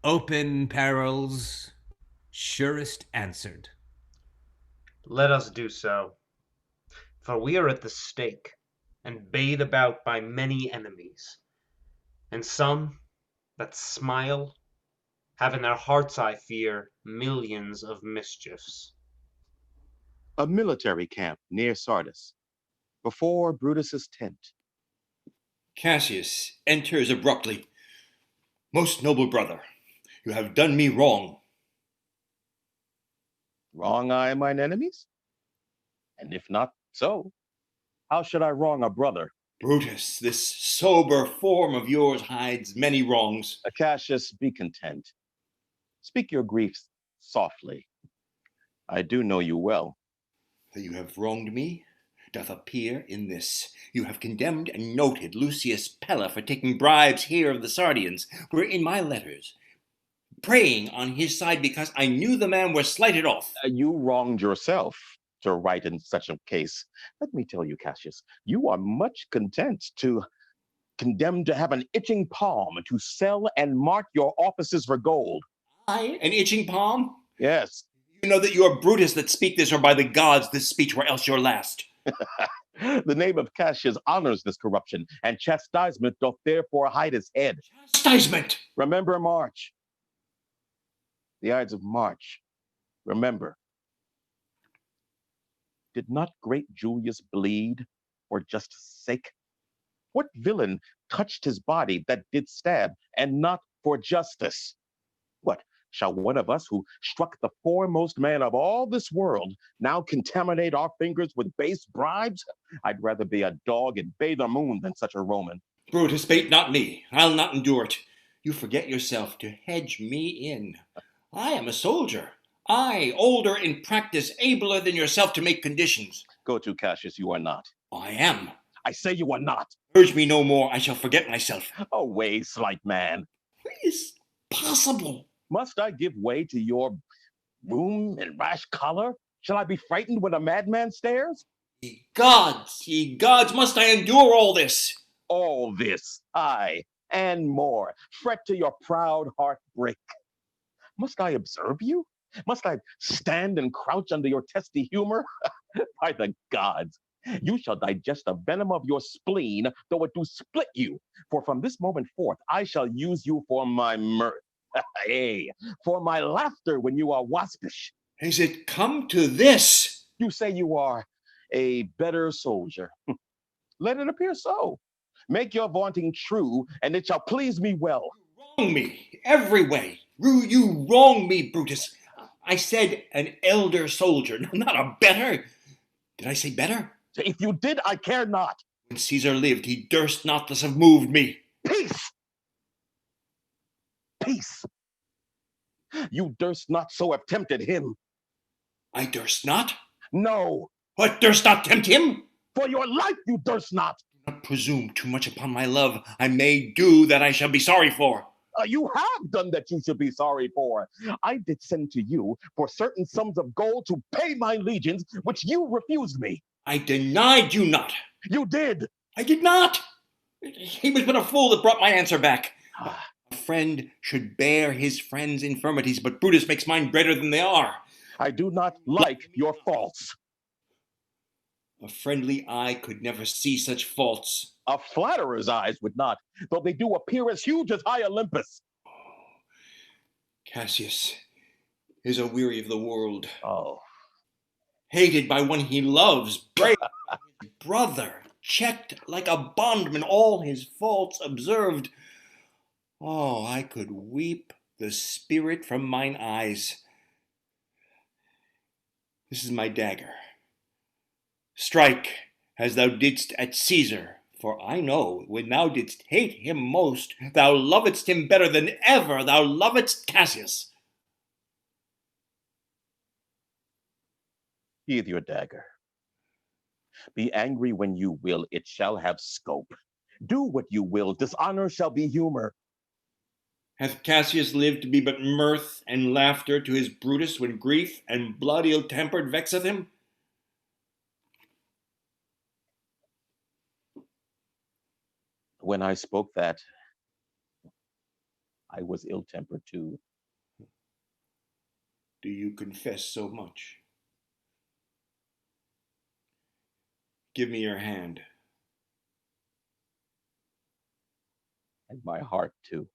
open perils surest answered. Let us do so, for we are at the stake, and bayed about by many enemies, and some that smile have in their hearts, I fear, millions of mischiefs. A military camp near Sardis. before Brutus's tent. Cassius enters abruptly. Most noble brother, you have done me wrong. Wrong I mine enemies? And if not so, how should I wrong a brother? Brutus, this sober form of yours hides many wrongs. Cassius, be content. Speak your griefs softly. I do know you well. That you have wronged me doth appear in this. You have condemned and noted Lucius Pella for taking bribes here of the Sardians, were in my letters, praying on his side because I knew the man was slighted off. You wronged yourself to write in such a case. Let me tell you, Cassius, you are much content to condemn to have an itching palm to sell and mark your offices for gold. I, an itching palm? Yes. You know that you are Brutus that speak this, or by the gods this speech were else your last. The name of Cassius honors this corruption, and chastisement doth therefore hide his head. Chastisement! Remember March. The Ides of March. Remember. Did not great Julius bleed for justice' sake? What villain touched his body that did stab, and not for justice? What, shall one of us who struck the foremost man of all this world now contaminate our fingers with base bribes? I'd rather be a dog and bathe the moon than such a Roman. Brutus, bait not me. I'll not endure it. You forget yourself to hedge me in. I am a soldier. I, older in practice, abler than yourself to make conditions. Go to, Cassius, you are not. I am. I say you are not. Urge me no more, I shall forget myself. Away, slight man. It is possible. Must I give way to your boom and rash choler? Shall I be frightened when a madman stares? Ye gods, must I endure all this? All this, aye, and more. Fret till your proud heart break. Must I observe you? Must I stand and crouch under your testy humor? By the gods, you shall digest the venom of your spleen, though it do split you. For from this moment forth, I shall use you for my mirth. Hey, for my laughter when you are waspish. Has it come to this? You say you are a better soldier. Let it appear so. Make your vaunting true, and it shall please me well. You wrong me every way. You wrong me, Brutus. I said an elder soldier, not a better. Did I say better? If you did, I care not. When Caesar lived, he durst not thus have moved me. Peace! Peace! You durst not so have tempted him. I durst not? No. What, durst not tempt him? For your life you durst not. Do not presume too much upon my love. I may do that I shall be sorry for. You have done that you should be sorry for. I did send to you for certain sums of gold to pay my legions, which you refused me. I denied you not. You did. I did not. He was but a fool that brought my answer back. A friend should bear his friend's infirmities, but Brutus makes mine greater than they are. I do not like your faults. A friendly eye could never see such faults. A flatterer's eyes would not, though they do appear as huge as high Olympus. Cassius is a weary of the world. Oh. Hated by one he loves, brave his brother, checked like a bondman, all his faults observed. Oh, I could weep the spirit from mine eyes. This is my dagger. Strike as thou didst at Caesar, for I know when thou didst hate him most, thou lovedst him better than ever thou lovedst Cassius. Sheathe your dagger. Be angry when you will, it shall have scope. Do what you will, dishonor shall be humor. Hath Cassius lived to be but mirth and laughter to his Brutus when grief and blood ill-tempered vexeth him? When I spoke that, I was ill-tempered too. Do you confess so much? Give me your hand. And my heart too.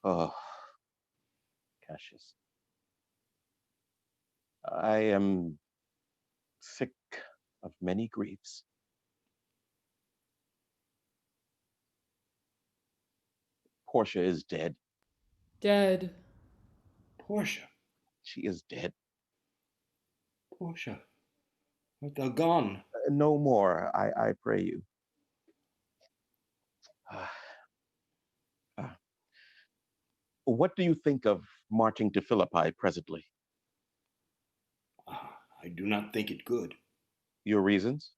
Oh, Cassius. I am sick of many griefs. Portia is dead. Dead. Portia, She is dead. Portia, art thou gone? No more, I pray you. Ah, ah. What do you think of marching to Philippi presently? I do not think it good. Your reasons?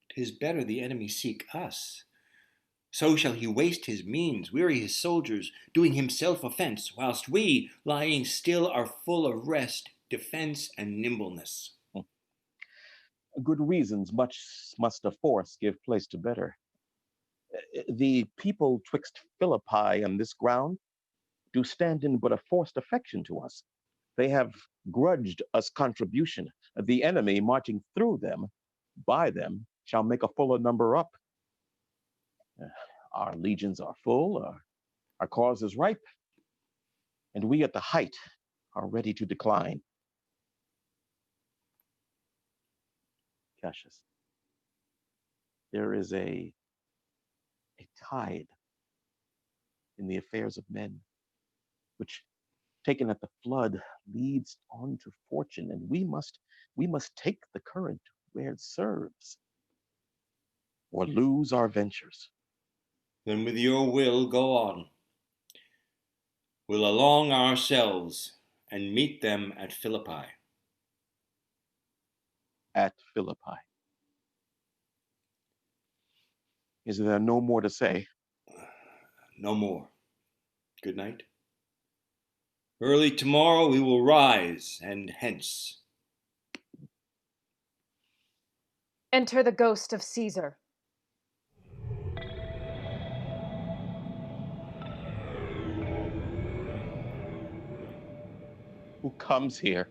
'Tis better the enemy seek us. So shall he waste his means, weary his soldiers, doing himself offence, whilst we, lying still, are full of rest, defence, and nimbleness. Good reasons much must of force give place to better. The people twixt Philippi and this ground do stand in but a forced affection to us. They have grudged us contribution. The enemy marching through them, by them, shall make a fuller number up. Our legions are full, our cause is ripe, and we at the height are ready to decline. Cassius, there is a tide in the affairs of men, which, taken at the flood, leads on to fortune, and we must take the current where it serves, or lose our ventures. Then with your will go on. We'll along ourselves and meet them at Philippi. At Philippi. Is there no more to say? No more. Good night. Early tomorrow we will rise, and hence. Enter the ghost of Caesar. Who comes here?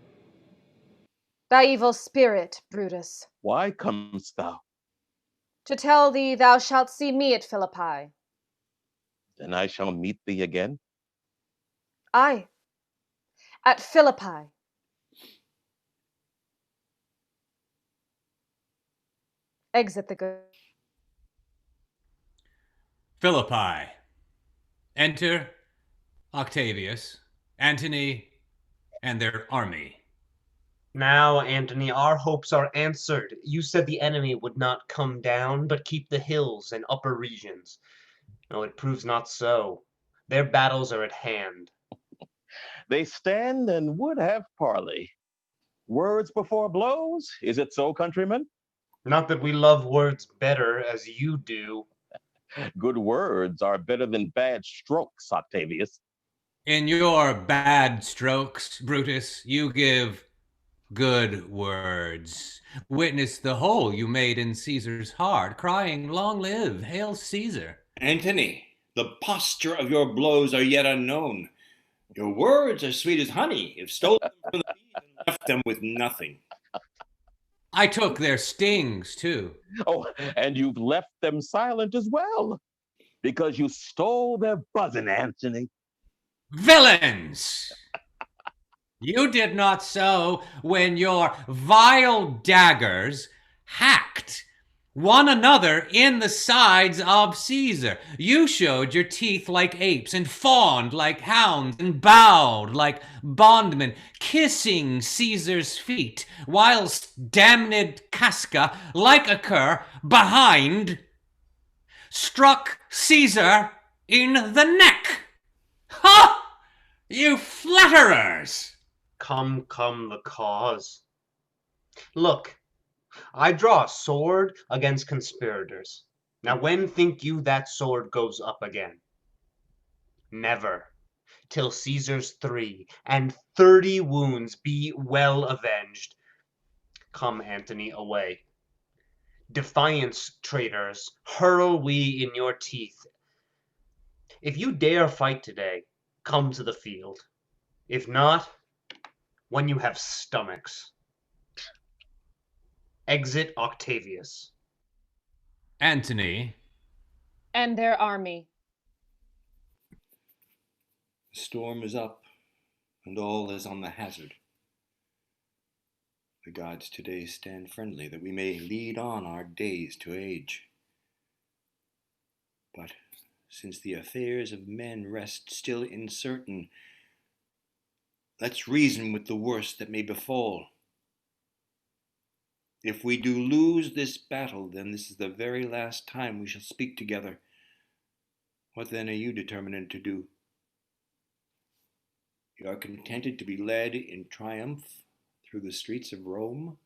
Thy evil spirit, Brutus, Why comest thou? to tell thee thou shalt see me at Philippi. Then I shall meet thee again. Aye, at Philippi. Exit the ghost. Philippi. Enter Octavius, Antony, and their army. Now, Antony, our hopes are answered. You said the enemy would not come down, but keep the hills and upper regions. No, it proves not so. Their battles are at hand. They stand and would have parley. Words before blows? Is it so, countrymen? Not that we love words better as you do. Good words are better than bad strokes, Octavius. In your bad strokes, Brutus, you give good words. Witness the hole you made in Caesar's heart, crying, "Long live, hail Caesar." Antony, the posture of your blows are yet unknown. Your words are sweet as honey, if stolen from the bees and left them with nothing. I took their stings, too. Oh, and you've left them silent as well, because you stole their buzzing, Antony. Villains! You did not so when your vile daggers hacked one another in the sides of Caesar. You showed your teeth like apes, and fawned like hounds, and bowed like bondmen, kissing Caesar's feet, whilst damned Casca, like a cur, behind, struck Caesar in the neck. Ha! You flatterers! Come, the cause. Look, I draw a sword against conspirators. Now when think you that sword goes up again? Never, till Caesar's 330 wounds be well avenged. Come, Antony, away. Defiance, traitors, hurl we in your teeth. If you dare fight today, come to the field. If not, when you have stomachs. Exit Octavius. Antony. And their army. The storm is up, and all is on the hazard. The gods today stand friendly, that we may lead on our days to age. But since the affairs of men rest still uncertain, let's reason with the worst that may befall. If we do lose this battle, then this is the very last time we shall speak together. What then are you determined to do? You are contented to be led in triumph through the streets of Rome?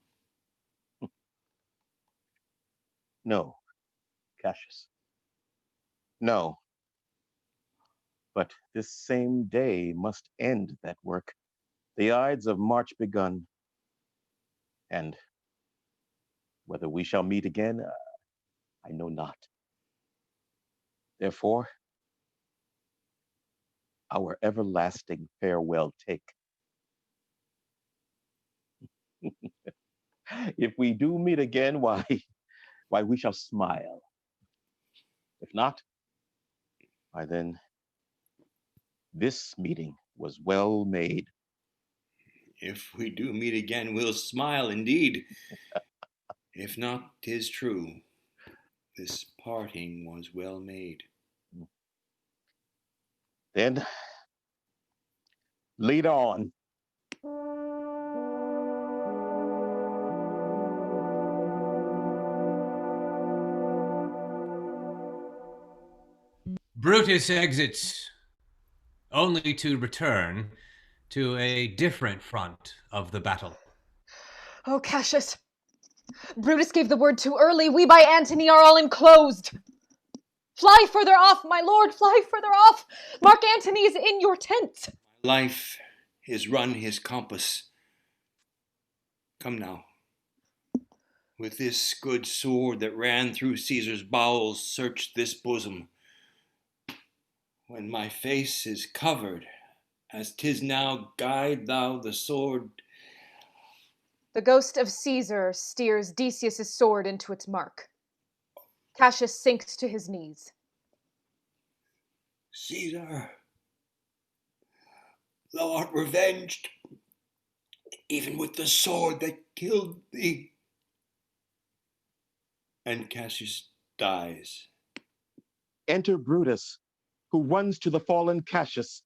No, Cassius. No. But this same day must end that work. The Ides of March begun. And whether we shall meet again, I know not. Therefore, our everlasting farewell take. If we do meet again, why we shall smile. If not, why then, this meeting was well made. If we do meet again, we'll smile indeed. If not, 'tis true, this parting was well made. Then, lead on. Brutus exits, only to return to a different front of the battle. Oh, Cassius! Brutus gave the word too early. We by Antony are all enclosed. Fly further off, my lord, fly further off. Mark Antony is in your tent. Life is run his compass. Come now. With this good sword that ran through Caesar's bowels, search this bosom. When my face is covered, as 'tis now, guide thou the sword. The ghost of Caesar steers Decius' sword into its mark. Cassius sinks to his knees. Caesar, thou art revenged, even with the sword that killed thee. And Cassius dies. Enter Brutus, who runs to the fallen Cassius.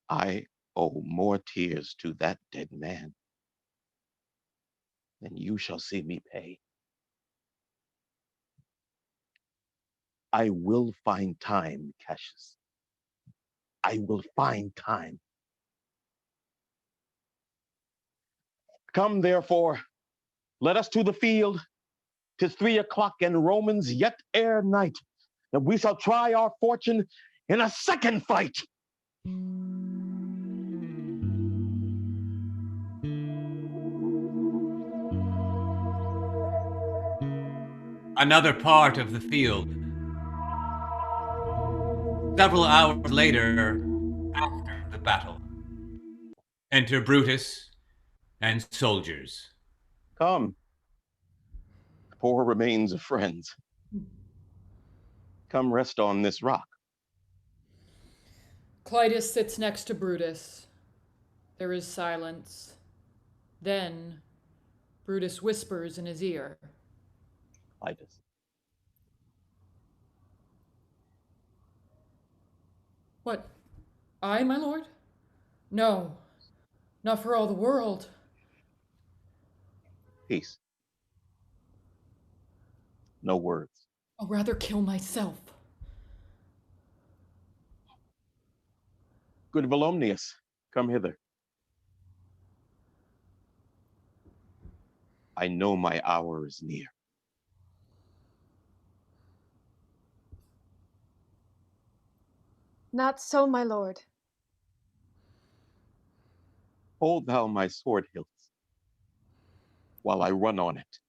I owe more tears to that dead man than you shall see me pay. I will find time, Cassius. I will find time. Come, therefore, let us to the field. 'Tis 3 o'clock, and Romans yet ere night, that we shall try our fortune in a second fight. Another part of the field. Several hours later, after the battle, enter Brutus and soldiers. Come, poor remains of friends. Come rest on this rock. Clitus sits next to Brutus. There is silence. Then Brutus whispers in his ear. Clitus. What? I, my lord? No, not for all the world. Peace. No words. I'll rather kill myself. Good Volumnius, come hither. I know my hour is near. Not so, my lord. Hold thou my sword hilts while I run on it.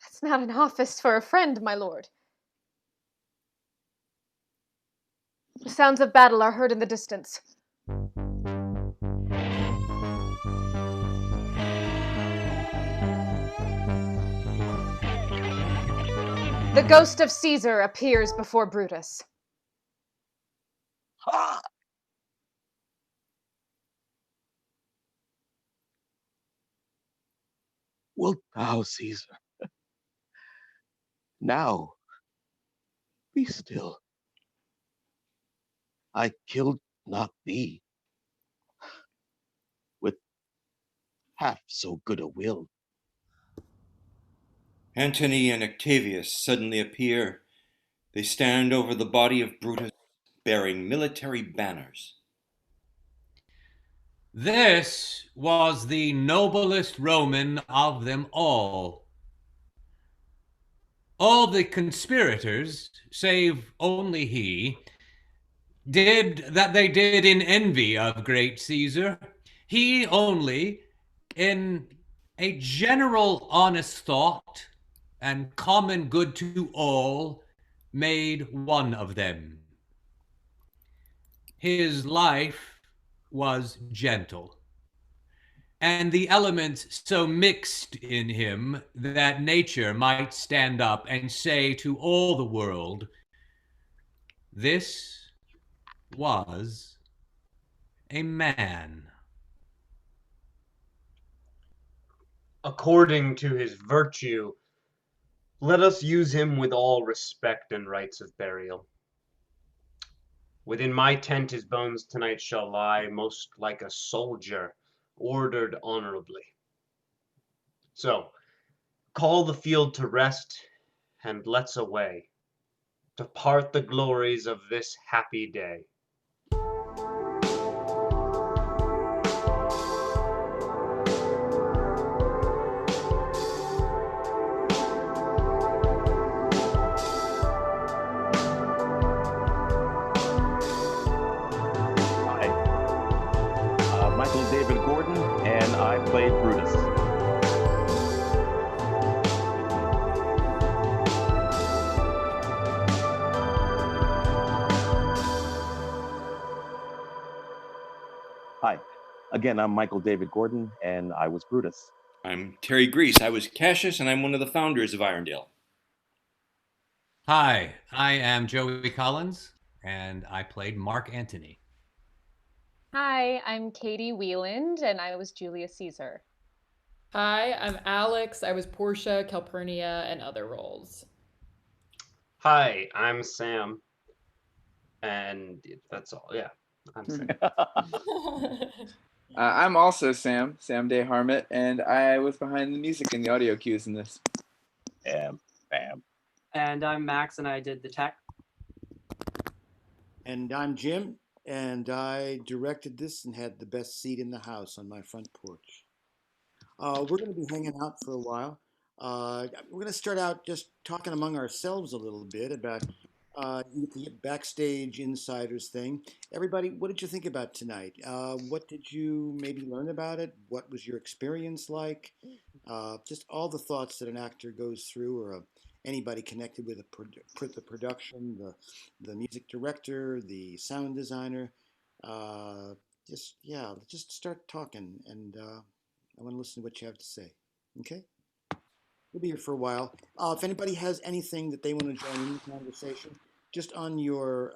That's not an office for a friend, my lord. The sounds of battle are heard in the distance. The ghost of Caesar appears before Brutus. Ah! Wilt thou, Caesar, now be still? I killed not thee with half so good a will. Antony and Octavius suddenly appear. They stand over the body of Brutus, bearing military banners. This was the noblest Roman of them all. All the conspirators, save only he, did that they did in envy of great Caesar. He only, in a general honest thought and common good to all, made one of them. His life was gentle, and the elements so mixed in him that nature might stand up and say to all the world, this was a man. According to his virtue, let us use him with all respect and rites of burial. Within my tent his bones tonight shall lie, most like a soldier, ordered honorably. So, call the field to rest, and let's away, to part the glories of this happy day. Michael David Gordon, and I played Brutus. Hi, again, I'm Michael David Gordon, and I was Brutus. I'm Terry Greiss. I was Cassius, and I'm one of the founders of Irondale. Hi, I am Joey Collins, and I played Mark Antony. Hi, I'm Katie Wieland, and I was Julius Caesar. Hi, I'm Alex. I was Portia, Calpurnia, and other roles. Hi, I'm Sam. And that's all. Yeah, I'm Sam. I'm also Sam Day Harmit, and I was behind the music and the audio cues in this. Bam. And I'm Max, and I did the tech. And I'm Jim, and I directed this and had the best seat in the house on my front porch. We're going to be hanging out for a while. We're going to start out just talking among ourselves a little bit about the backstage insiders thing. Everybody, what did you think about tonight? What did you maybe learn about it? What was your experience like? Just all the thoughts that an actor goes through, or anybody connected with the production, the music director, the sound designer. Just start talking, and I want to listen to what you have to say. Okay? We'll be here for a while. If anybody has anything that they want to join in the conversation, just on your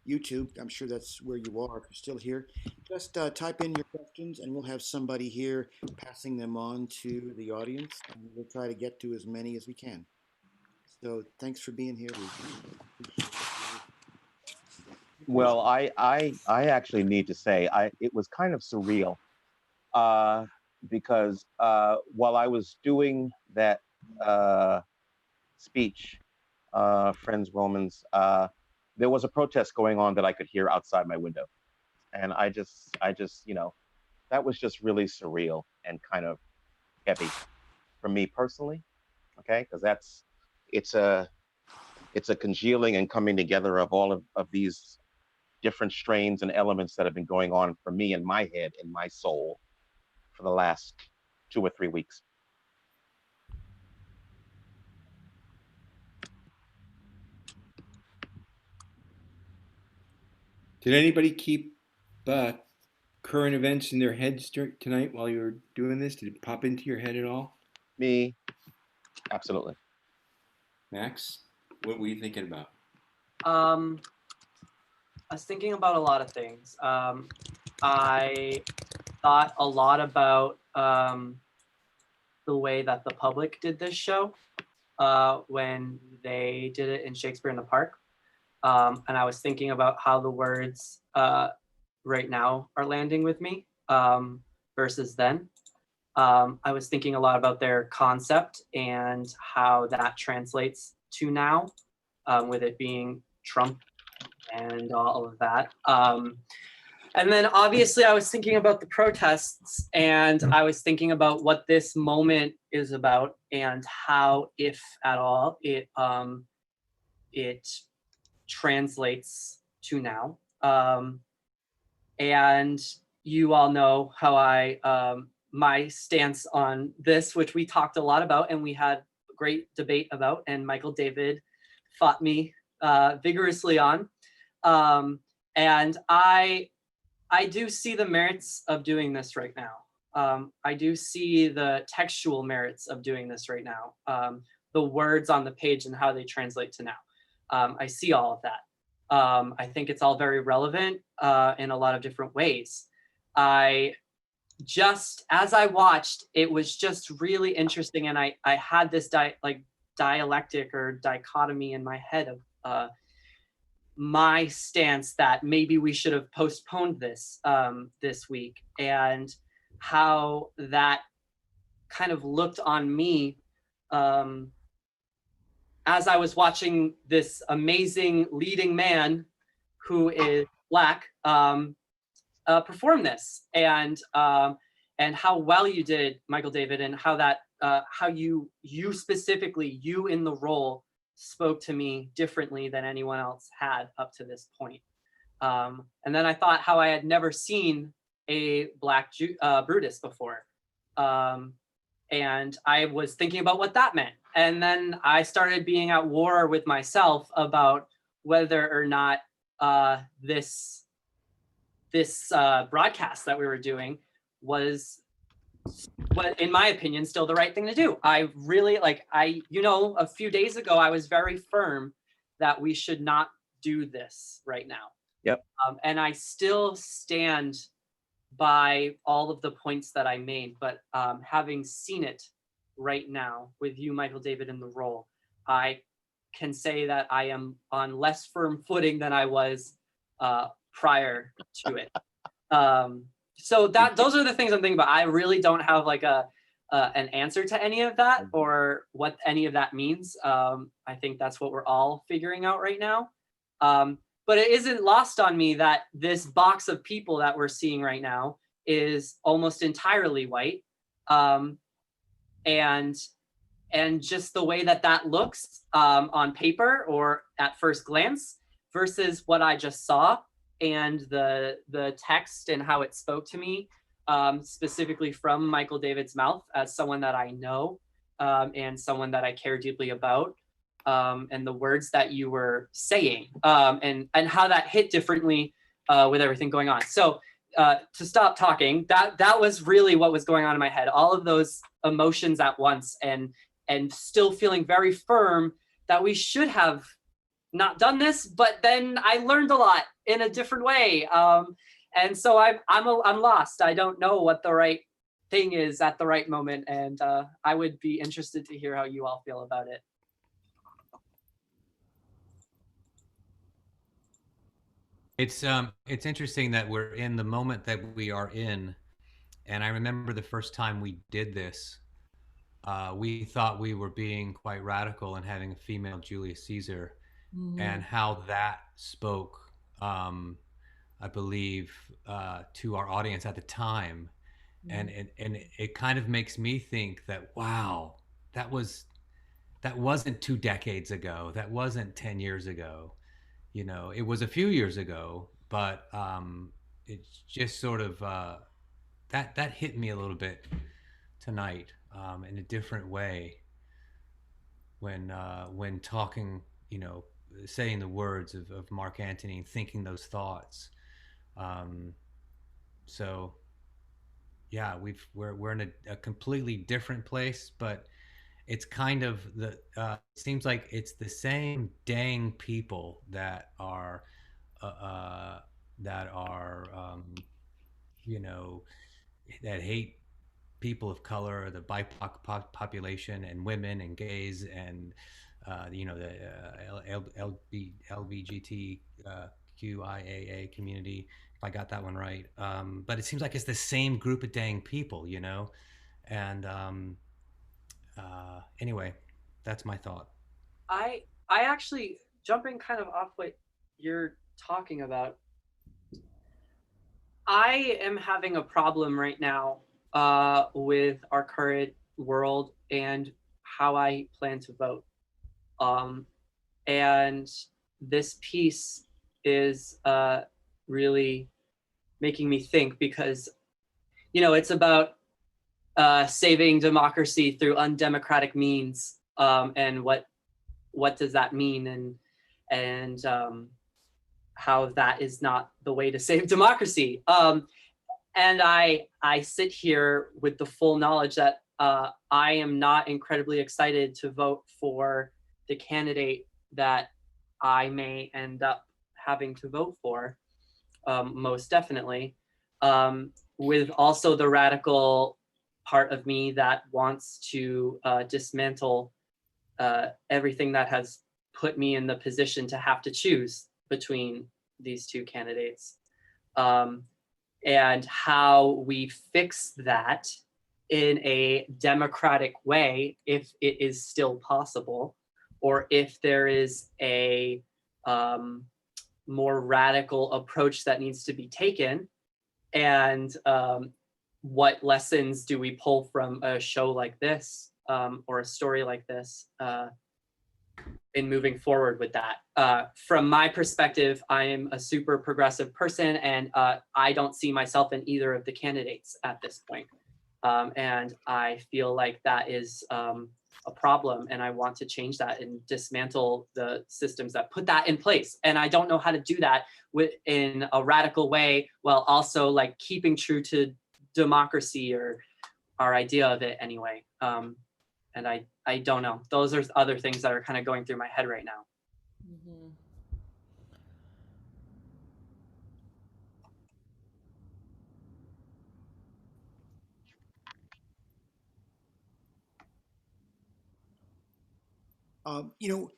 YouTube, I'm sure that's where you are if you're still here, just type in your questions and we'll have somebody here passing them on to the audience, and we'll try to get to as many as we can. So thanks for being here. Well, I actually need to say it was kind of surreal because while I was doing that speech, Friends Romans, there was a protest going on that I could hear outside my window, and I just that was just really surreal and kind of heavy for me personally. Okay, because it's a congealing and coming together of all of these different strains and elements that have been going on for me in my head, in my soul, for the last 2 or 3 weeks. Did anybody keep current events in their heads tonight while you were doing this? Did it pop into your head at all? Me, absolutely. Max? What were you thinking about? I was thinking about a lot of things. I thought a lot about the way that the public did this show when they did it in Shakespeare in the Park. And I was thinking about how the words right now are landing with me versus then. I was thinking a lot about their concept and how that translates to now, with it being Trump and all of that. And then obviously I was thinking about the protests, and I was thinking about what this moment is about and how, if at all, it translates to now. And you all know how my stance on this, which we talked a lot about and we had a great debate about, and Michael David fought me vigorously on. And I do see the merits of doing this right now. I do see the textual merits of doing this right now. The words on the page and how they translate to now. I see all of that. I think it's all very relevant in a lot of different ways. As I watched, it was just really interesting, and I had this dialectic or dichotomy in my head of my stance that maybe we should have postponed this this week, and how that kind of looked on me as I was watching this amazing leading man who is Black perform this, and how well you did, Michael David, and how that how you specifically, you in the role, spoke to me differently than anyone else had up to this point. And then I thought how I had never seen a Black Brutus before. And I was thinking about what that meant. And then I started being at war with myself about whether or not this broadcast that we were doing was, in my opinion, still the right thing to do. I really, a few days ago, I was very firm that we should not do this right now. Yep. And I still stand by all of the points that I made, but having seen it right now with you, Michael David, in the role, I can say that I am on less firm footing than I was prior to it. So those are the things I'm thinking about. I really don't have like an answer to any of that or what any of that means. I think that's what we're all figuring out right now. But it isn't lost on me that this box of people that we're seeing right now is almost entirely white. And just the way that looks on paper or at first glance versus what I just saw, and the text and how it spoke to me, specifically from Michael David's mouth as someone that I know and someone that I care deeply about, and the words that you were saying, and how that hit differently with everything going on. So to stop talking, that was really what was going on in my head, all of those emotions at once, and still feeling very firm that we should have not done this, but then I learned a lot in a different way. And so I'm lost. I don't know what the right thing is at the right moment. And I would be interested to hear how you all feel about it. It's interesting that we're in the moment that we are in. And I remember the first time we did this, we thought we were being quite radical and having a female Julius Caesar. And how that spoke, I believe, to our audience at the time. And it kind of makes me think that, wow, that wasn't 2 decades ago. That wasn't 10 years ago. You know, it was a few years ago, but it's just sort of, that hit me a little bit tonight in a different way when talking, saying the words of Mark Antony and thinking those thoughts. So yeah, we're in a completely different place, but it's kind of the seems like it's the same dang people uh, uh, that are you know, that hate people of color, the BIPOC population, and women and gays, and you know, the LBGTQIAA community. If I got that one right, but it seems like it's the same group of dang people, you know. And anyway, that's my thought. I actually, jumping kind of off what you're talking about, I am having a problem right now with our current world and how I plan to vote. Um, and this piece is really making me think, because, you know, it's about saving democracy through undemocratic means, and what does that mean, and how that is not the way to save democracy. And I sit here with the full knowledge that I am not incredibly excited to vote for the candidate that I may end up having to vote for, most definitely. With also the radical part of me that wants to dismantle everything that has put me in the position to have to choose between these two candidates. And how we fix that in a democratic way, if it is still possible, or if there is a more radical approach that needs to be taken, and what lessons do we pull from a show like this, or a story like this, in moving forward with that. From my perspective, I am a super progressive person, and I don't see myself in either of the candidates at this point. And I feel like that is a problem, and I want to change that and dismantle the systems that put that in place. And I don't know how to do that in a radical way, while also like keeping true to democracy, or our idea of it anyway. And I don't know. Those are other things that are kind of going through my head right now. Mm-hmm. You know,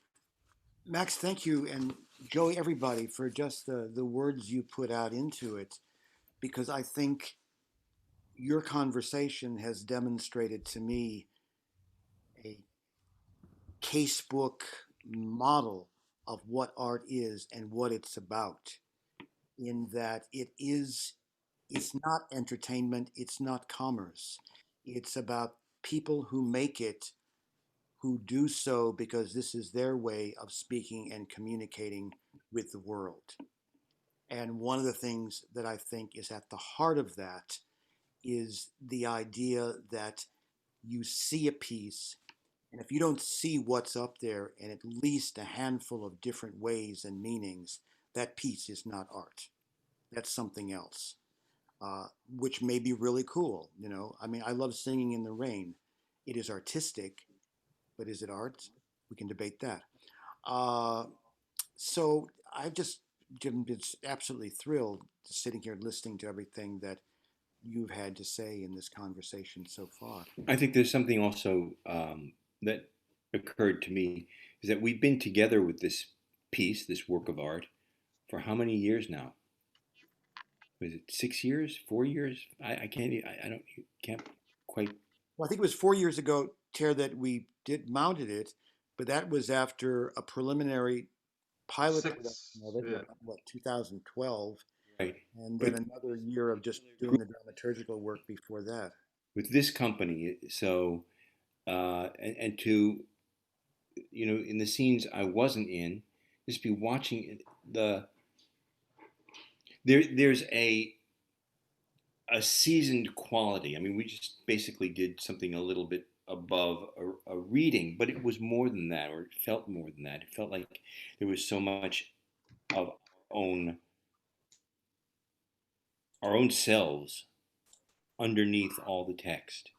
Max, thank you, and Joey, everybody, for just the words you put out into it, because I think your conversation has demonstrated to me a casebook model of what art is and what it's about, in that it's not entertainment, it's not commerce. It's about people who make it, who do so because this is their way of speaking and communicating with the world. And one of the things that I think is at the heart of that is the idea that you see a piece, and if you don't see what's up there in at least a handful of different ways and meanings, that piece is not art. That's something else, which may be really cool. You know, I mean, I love Singing in the Rain. It is artistic, but is it art? We can debate that. Uh, so I've just been absolutely thrilled sitting here listening to everything that you've had to say in this conversation so far. I think there's something also that occurred to me, is that we've been together with this piece, this work of art, for how many years now? Was it 6 years, 4 years? I can't. I don't. Can't quite. Well, I think it was 4 years ago, Ter, that we did mounted it, but that was after a preliminary pilot production Six. of it in Yeah. about, what, 2012, Right. and then But another year of just doing the dramaturgical work before that. with this company, so and to, you know, in the scenes I wasn't in, just be watching the there's a seasoned quality. I mean, we just basically did something a little bit above a reading, but it was more than that, or it felt more than that. It felt like there was so much of own our own selves underneath all the text.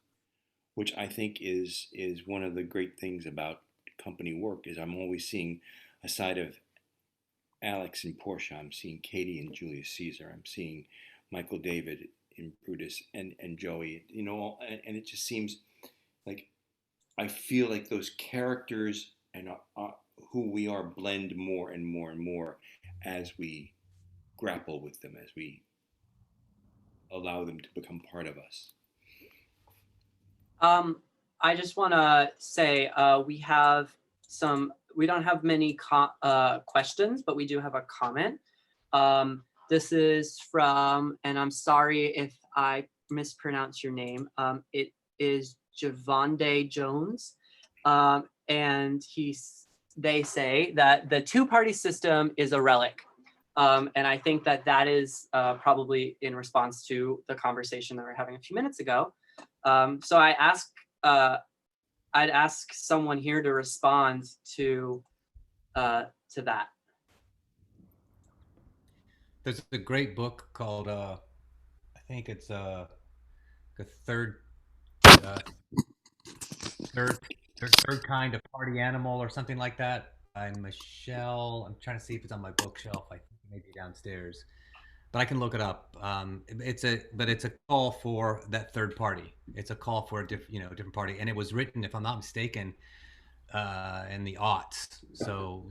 which I think is one of the great things about company work, is I'm always seeing a side of Alex in Portia. I'm seeing Katie in Julius Caesar. I'm seeing Michael David in Brutus and Joey. You know, and it just seems like I feel like those characters and who we are blend more and more and more as we grapple with them, as we allow them to become part of us. I just want to say we don't have many questions, but we do have a comment. This is from, and I'm sorry if I mispronounce your name. It is Javonde Jones. And they say that the two-party system is a relic. And I think that is probably in response to the conversation that we were having a few minutes ago. So I'd ask someone here to respond to that. There's a great book called I think it's the third kind of party animal or something like that by Michelle. I'm trying to see if it's on my bookshelf. I think it may be downstairs, but I can look it up. It's a call for that third party. It's a call for a different party, and it was written, if I'm not mistaken, in the aughts. So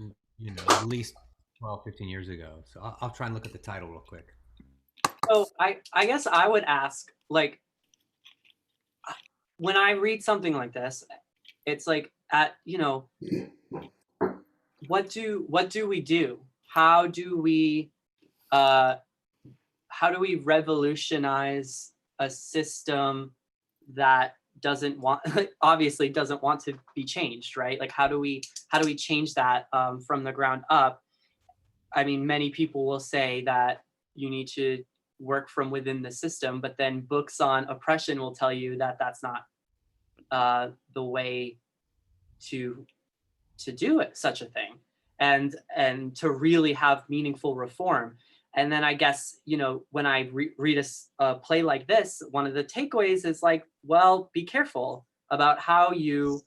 at least 12, 15 years ago. So I'll try and look at the title real quick. So I guess I would ask, like, when I read something like this, it's like, what do we do? How do we revolutionize a system that obviously doesn't want to be changed, right? Like, how do we change that from the ground up? I mean, many people will say that you need to work from within the system, but then books on oppression will tell you that that's not the way to do it, such a thing, and to really have meaningful reform. And then I guess, when I read a play like this, one of the takeaways is like, well, be careful about how you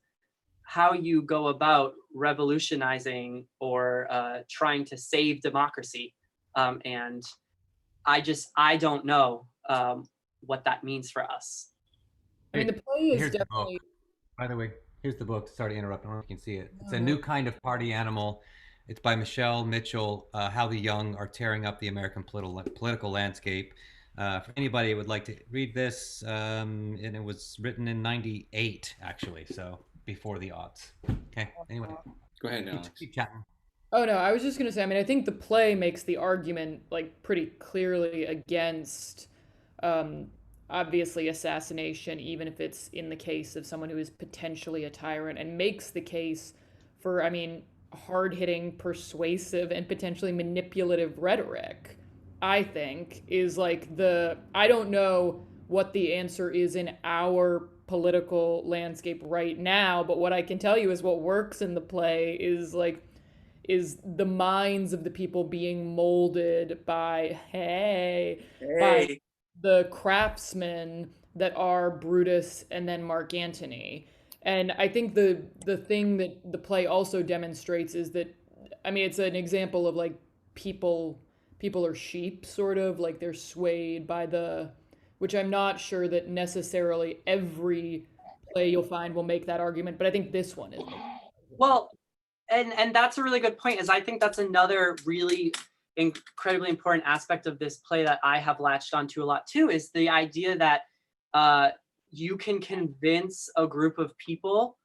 go about revolutionizing or trying to save democracy. And I don't know what that means for us. I mean, the play is definitely. By the way, here's the book. Sorry to interrupt. I don't know if you can see it. It's a new kind of party animal. It's by Michelle Mitchell, How the Young Are Tearing Up the American Political Landscape. For anybody who would like to read this, and it was written in 98, actually, so before the aughts. Okay, anyway. Go ahead, Alex. Keep chatting. Oh, no, I was just going to say, I mean, I think the play makes the argument, like, pretty clearly against, obviously, assassination, even if it's in the case of someone who is potentially a tyrant, and makes the case for, I mean, hard-hitting, persuasive, and potentially manipulative rhetoric, I think, is like I don't know what the answer is in our political landscape right now, but what I can tell you is what works in the play is the minds of the people being molded by by the craftsmen that are Brutus and then Mark Antony. And I think the thing that the play also demonstrates is that, I mean, it's an example of like people are sheep, sort of, like they're swayed by which I'm not sure that necessarily every play you'll find will make that argument, but I think this one is. Well, and that's a really good point, is I think that's another really incredibly important aspect of this play that I have latched onto a lot too, is the idea that you can convince a group of people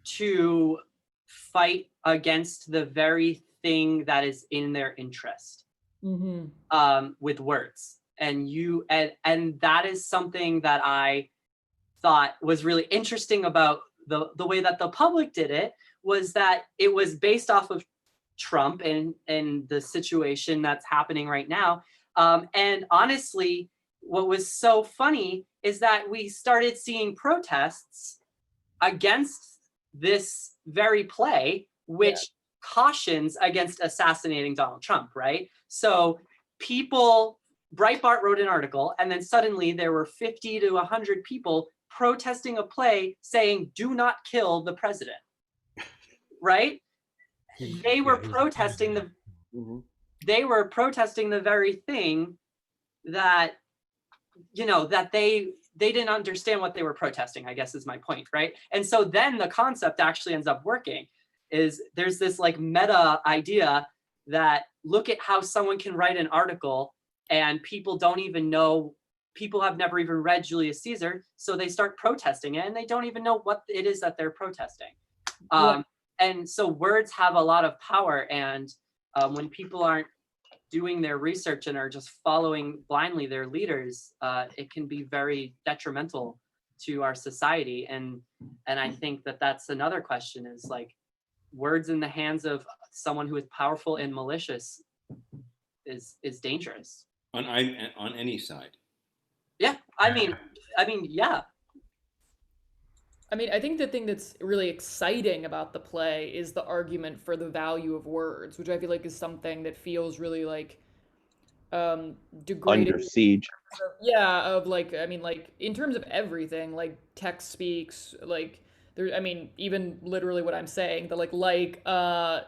to fight against the very thing that is in their interest, with words. And that is something that I thought was really interesting about the way that the public did it, was that it was based off of Trump and the situation that's happening right now. And honestly, what was so funny is that we started seeing protests against this very play, which cautions against assassinating Donald Trump, right? So Breitbart wrote an article, and then suddenly there were 50 to 100 people protesting a play saying, "Do not kill the president," right? They were protesting the Mhm. they were protesting the very thing that, you know, that they didn't understand what they were protesting, I guess is my point, right? And so then the concept actually ends up working. Is there's this like meta idea that look at how someone can write an article and people don't even know, people have never even read Julius Caesar, so they start protesting it and they don't even know what it is that they're protesting. And so words have a lot of power, and when people aren't doing their research and are just following blindly their leaders, it can be very detrimental to our society. And I think that that's another question, is like, words in the hands of someone who is powerful and malicious is dangerous on any side. Yeah, I mean, yeah. I mean, I think the thing that's really exciting about the play is the argument for the value of words, which I feel like is something that feels really like degrading. Under siege. Yeah, of like, I mean, like in terms of everything, like text speaks, like there, I mean, even literally what I'm saying, the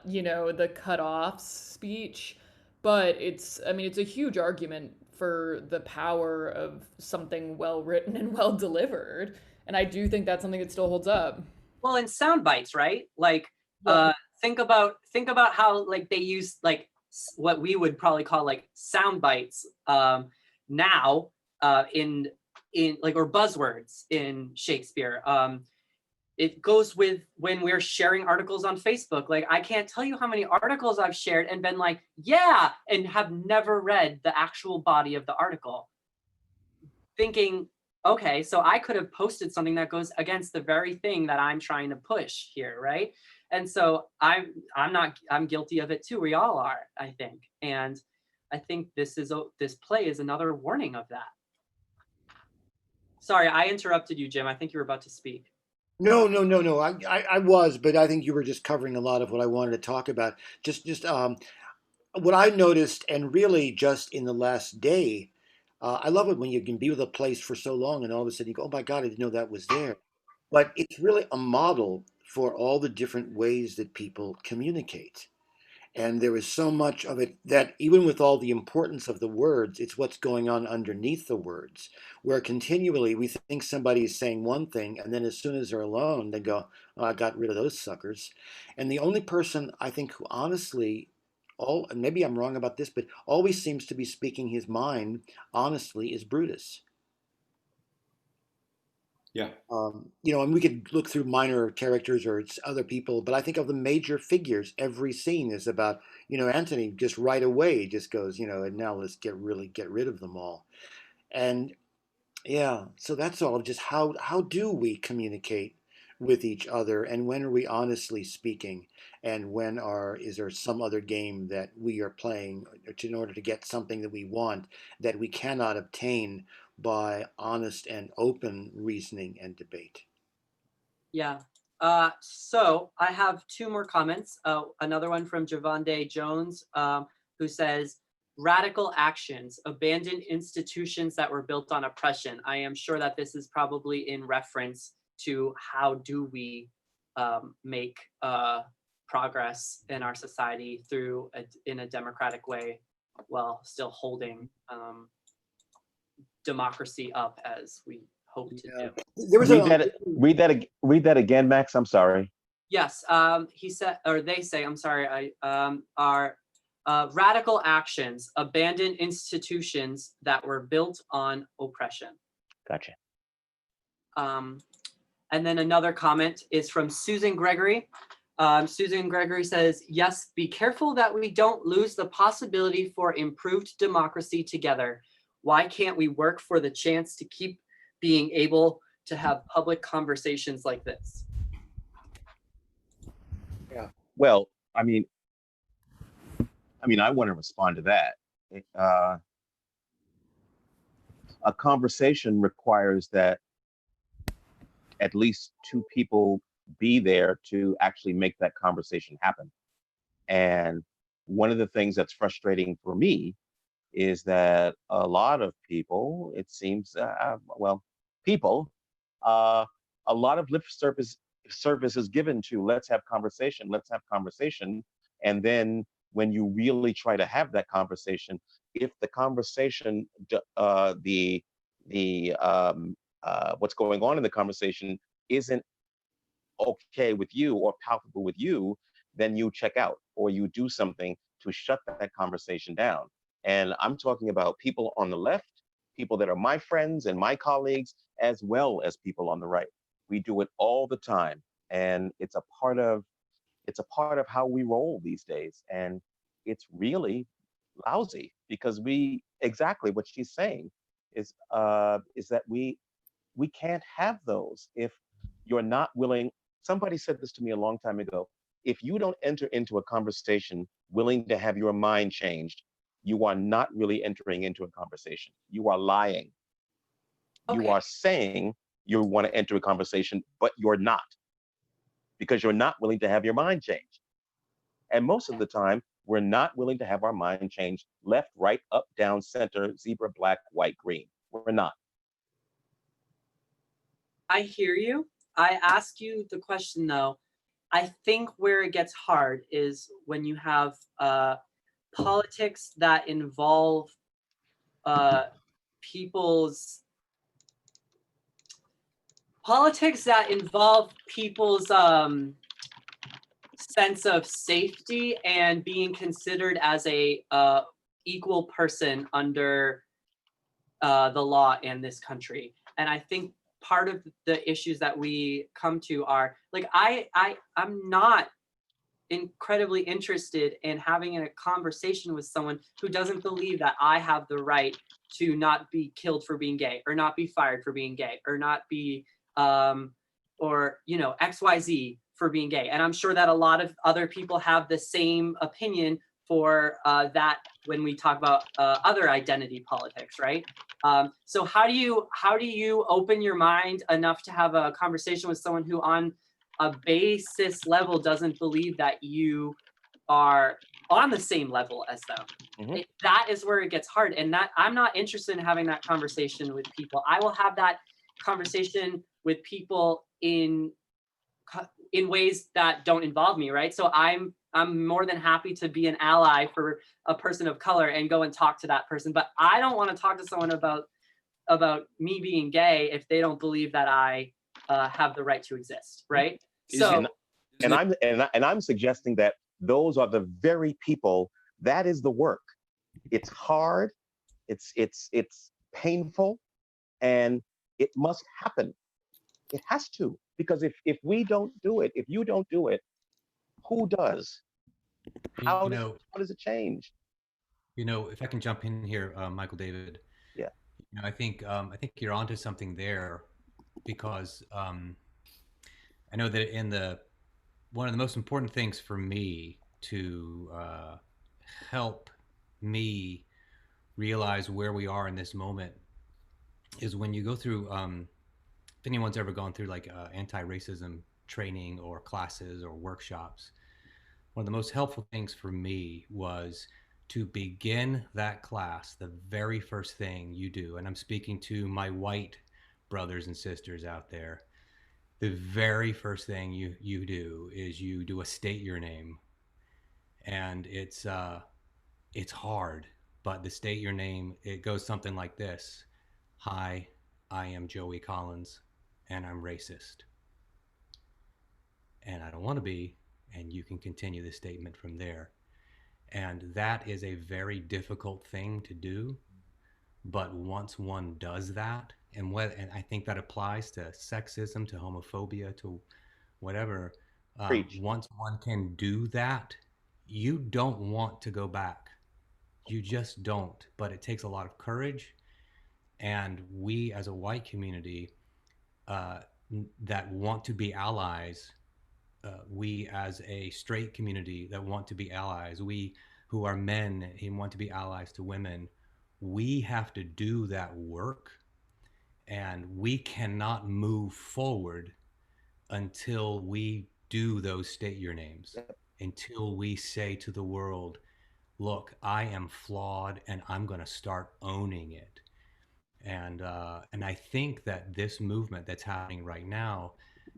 you know, the cutoffs speech, but it's, I mean, it's a huge argument for the power of something well written and well delivered. And I do think that's something that still holds up. Well, in sound bites, right? Like, think about how like they use like what we would probably call like sound bites now in like, or buzzwords in Shakespeare. It goes with when we're sharing articles on Facebook. Like, I can't tell you how many articles I've shared and been like, yeah, and have never read the actual body of the article, thinking, okay, so I could have posted something that goes against the very thing that I'm trying to push here, right? And so I'm guilty of it too. We all are, I think. And I think this play is another warning of that. Sorry, I interrupted you, Jim. I think you were about to speak. No. I was, but I think you were just covering a lot of what I wanted to talk about. Just what I noticed, and really just in the last day, I love it when you can be with a place for so long and all of a sudden you go, oh my God, I didn't know that was there. But it's really a model for all the different ways that people communicate. And there is so much of it that even with all the importance of the words, it's what's going on underneath the words, where continually we think somebody is saying one thing, and then as soon as they're alone, they go, oh, I got rid of those suckers. And the only person I think who honestly, and maybe I'm wrong about this, but always seems to be speaking his mind honestly is Brutus. Yeah. You know, and we could look through minor characters or it's other people, but I think of the major figures, every scene is about, you know, Antony just right away just goes, you know, and now let's get rid of them all. And yeah, so that's all. Just how do we communicate with each other, and when are we honestly speaking, and when is there some other game that we are playing in order to get something that we want that we cannot obtain by honest and open reasoning and debate? Yeah. So I have two more comments. Another one from Javonde Jones, who says, radical actions, abandon institutions that were built on oppression. I am sure that this is probably in reference to how do we make progress in our society in a democratic way while still holding democracy up as we hope to do. There was read that again, Max. I'm sorry. Yes, he said, or they say, I'm sorry, are radical actions, abandon institutions that were built on oppression. Gotcha. And then another comment is from Susan Gregory. Susan Gregory says, yes, be careful that we don't lose the possibility for improved democracy together. Why can't we work for the chance to keep being able to have public conversations like this? Yeah. Well, I mean, I want to respond to that. A conversation requires that at least two people be there to actually make that conversation happen. And one of the things that's frustrating for me is that a lot of people, it seems, people uh, a lot of lip service is given to let's have conversation, and then when you really try to have that conversation, if the conversation, what's going on in the conversation isn't okay with you or palpable with you, then you check out or you do something to shut that conversation down. And I'm talking about people on the left, people that are my friends and my colleagues, as well as people on the right. We do it all the time. And it's a part of how we roll these days. And it's really lousy because we exactly what she's saying is that we can't have those if you're not willing. Somebody said this to me a long time ago. If you don't enter into a conversation willing to have your mind changed, you are not really entering into a conversation. You are lying. Okay. You are saying you want to enter a conversation, but you're not, because you're not willing to have your mind changed. And most of the time, we're not willing to have our mind changed left, right, up, down, center, zebra, black, white, green. We're not. I hear you. I ask you the question though. I think where it gets hard is when you have politics that involve people's sense of safety and being considered as a equal person under the law in this country. And I think part of the issues that we come to are like I'm not incredibly interested in having a conversation with someone who doesn't believe that I have the right to not be killed for being gay, or not be fired for being gay, or not be or XYZ for being gay. And I'm sure that a lot of other people have the same opinion for that when we talk about other identity politics, right? So how do you open your mind enough to have a conversation with someone who on a basis level doesn't believe that you are on the same level as them? Mhm. That is where it gets hard. And that I'm not interested in having that conversation with people. I will have that conversation with people in ways that don't involve me, right? So I'm more than happy to be an ally for a person of color and go and talk to that person. But I don't want to talk to someone about me being gay if they don't believe that I have the right to exist, right? And I'm suggesting that those are the very people. That is the work. It's hard. It's painful, and it must happen. It has to, because if we don't do it, if you don't do it, who does? How does it change? If I can jump in here, Michael David. Yeah. I think you're onto something there, because I know that one of the most important things for me to help me realize where we are in this moment is when you go through, if anyone's ever gone through like anti-racism training or classes or workshops, one of the most helpful things for me was to begin that class. The very first thing you do, and I'm speaking to my white brothers and sisters out there, the very first thing you do is you do a state your name. And it's hard, but the state your name, it goes something like this: hi, I am Joey Collins, and I'm racist, and I don't want to be. And you can continue the statement from there. And that is a very difficult thing to do, but once one does that, and I think that applies to sexism, to homophobia, to whatever. Once one can do that, you don't want to go back. You just don't. But it takes a lot of courage, and we as a white community that want to be allies, we as a straight community that want to be allies, we who are men and want to be allies to women, we have to do that work, and we cannot move forward until we do those state your names, until we say to the world, look, I am flawed and I'm going to start owning it. And I think that this movement that's happening right now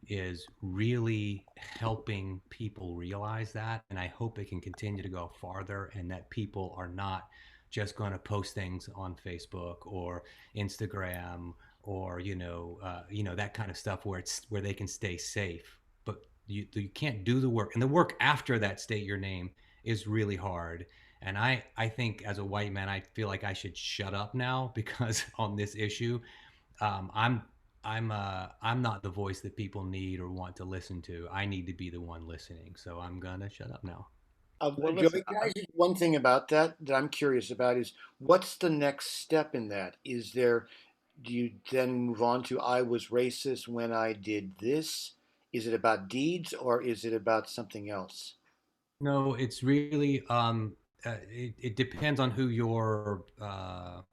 is really helping people realize that, and I hope it can continue to go farther, and that people are not just going to post things on Facebook or Instagram or that kind of stuff where they can stay safe. But you can't do the work, and the work after that, state your name, is really hard. And I think as a white man, I feel like I should shut up now because on this issue, um, I'm I'm not the voice that people need or want to listen to. I need to be the one listening. So I'm gonna shut up now. Well, listen, Joey, can I ask you one thing about that I'm curious about is what's the next step in that? Do you then move on to I was racist when I did this? Is it about deeds or is it about something else? No, it's really it depends on who your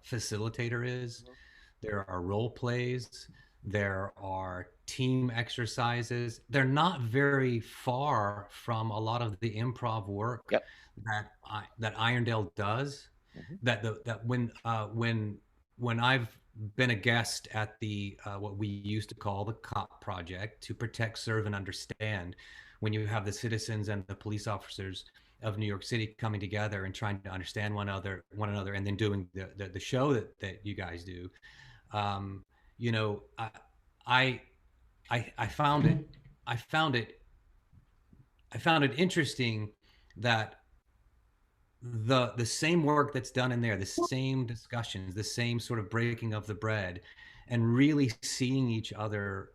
facilitator is. There are role plays, there are team exercises. They're not very far from a lot of the improv work yep. that Irondale does. Mhm. When I've been a guest at the what we used to call the COP project, to protect, serve, and understand, when you have the citizens and the police officers of New York City coming together and trying to understand one another, and then doing the show that you guys do. um, you know, I, I found it, I found it, I found it interesting that the same work that's done in there, the same discussions, the same sort of breaking of the bread, and really seeing each other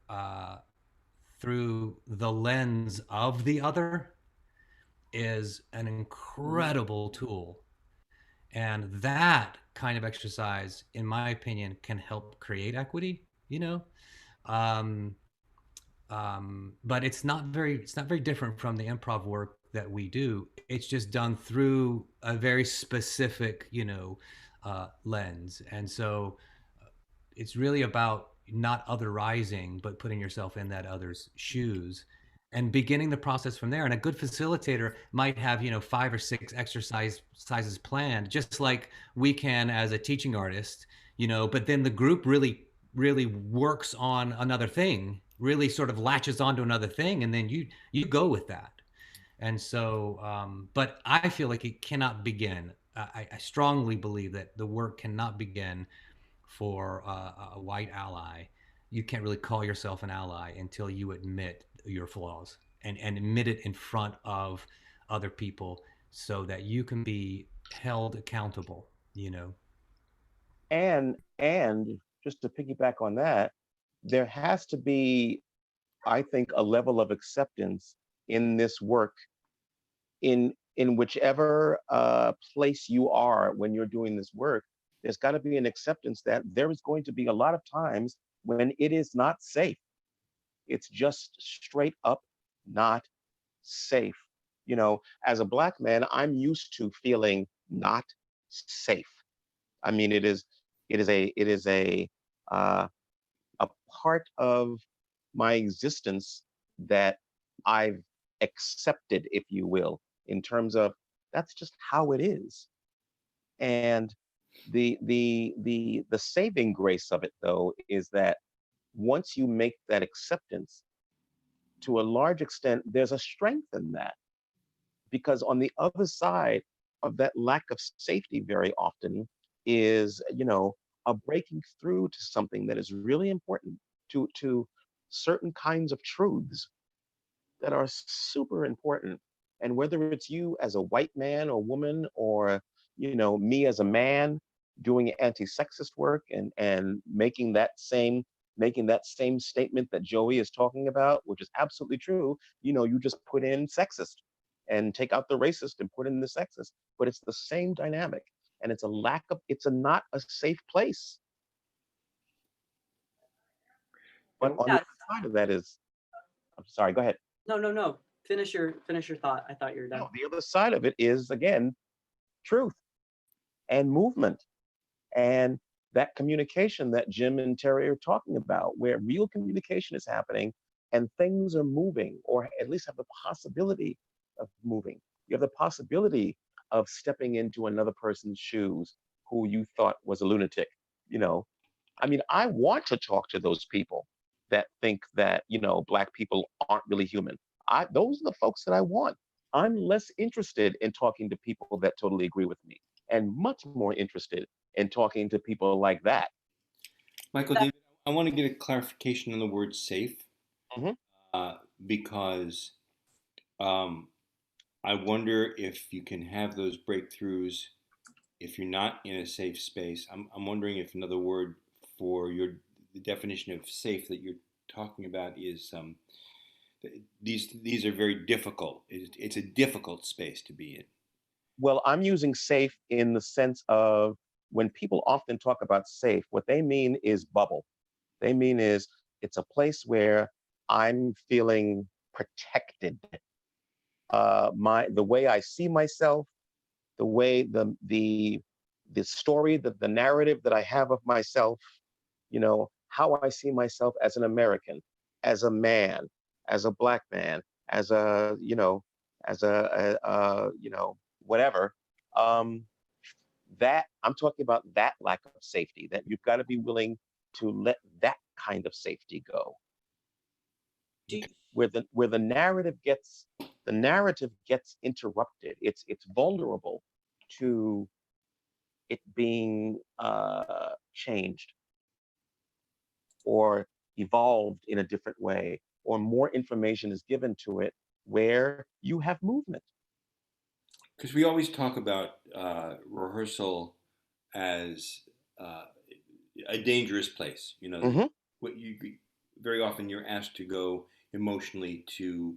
through the lens of the other is an incredible tool. And that kind of exercise, in my opinion, can help create equity. Um, but it's not very different from the improv work that we do. It's just done through a very specific lens. And so it's really about not otherizing, but putting yourself in that other's shoes and beginning the process from there. And a good facilitator might have 5 or 6 exercises planned, just like we can as a teaching artist. But then the group really works on another thing, really sort of latches onto another thing, and then you go with that. And so, but I feel like it cannot begin. I strongly believe that the work cannot begin for a white ally. You can't really call yourself an ally until you admit your flaws, and admit it in front of other people, so that you can be held accountable. And just to piggyback on that, there has to be, I think, a level of acceptance in this work in whichever place you are when you're doing this work. There's got to be an acceptance that there is going to be a lot of times when it is not safe. It's just straight up not safe. As a Black man, I'm used to feeling not safe. I mean, uh, a part of my existence that I've accepted, if you will, in terms of that's just how it is. And the saving grace of it, though, is that once you make that acceptance, to a large extent, there's a strength in that, because on the other side of that lack of safety very often is, a breaking through to something that is really important, to certain kinds of truths that are super important. And whether it's you as a white man or woman, or me as a man doing anti-sexist work and making that same statement that Joey is talking about, which is absolutely true. You just put in sexist and take out the racist and put in the sexist, but it's the same dynamic, and it's not a safe place. But on the Yeah. other side of that is, I'm sorry, go ahead. No, no, no. Finish your thought. I thought you were done. No, the other side of it is, again, truth and movement, and that communication that Jim and Terry are talking about, where real communication is happening and things are moving, or at least have the possibility of moving. You have the possibility of stepping into another person's shoes who you thought was a lunatic, you know. I mean, I want to talk to those people that think that, Black people aren't really human. Those are the folks that I want. I'm less interested in talking to people that totally agree with me and much more interested in talking to people like that. Michael, David, I want to get a clarification on the word safe, Mhm. because um, I wonder if you can have those breakthroughs if you're not in a safe space. I'm wondering if another word for the definition of safe that you're talking about is these are very difficult. It's a difficult space to be in. Well, I'm using safe in the sense of when people often talk about safe, what they mean is bubble. They mean is it's a place where I'm feeling protected. The way I see myself, the way the story, the narrative that I have of myself, how I see myself as an American, as a man, as a Black man, as a, whatever. Um, that I'm talking about that lack of safety, that you've got to be willing to let that kind of safety go. Where the narrative gets interrupted. It's vulnerable to it being changed or evolved in a different way, or more information is given to it where you have movement. Because we always talk about rehearsal as a dangerous place. Mm-hmm. What you very often you're asked to go emotionally to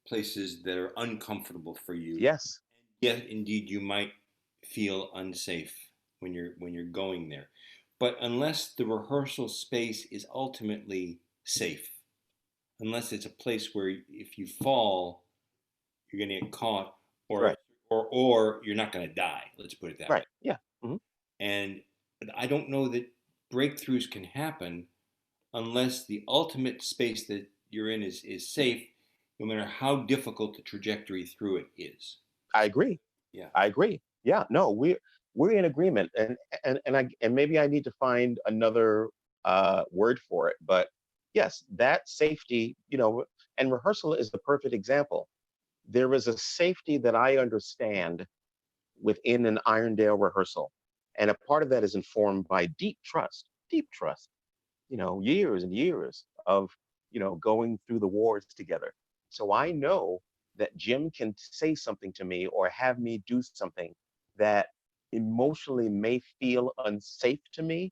places that are uncomfortable for you. Yes. Yet, indeed, you might feel unsafe when you're going there. But unless the rehearsal space is ultimately safe, unless it's a place where if you fall, you're going to get caught, or Right. or you're not going to die. Let's put it that Right. way. Yeah. Mm-hmm. And I don't know that breakthroughs can happen unless the ultimate space that you're in is safe, no matter how difficult the trajectory through it is. I agree. Yeah. I agree. Yeah. No, we're in agreement, and maybe I need to find another word for it, but yes, that safety, and rehearsal is the perfect example. There is a safety that I understand within an Irondale rehearsal. And a part of that is informed by deep trust, years and years of, going through the wars together. So I know that Jim can say something to me or have me do something that emotionally may feel unsafe to me,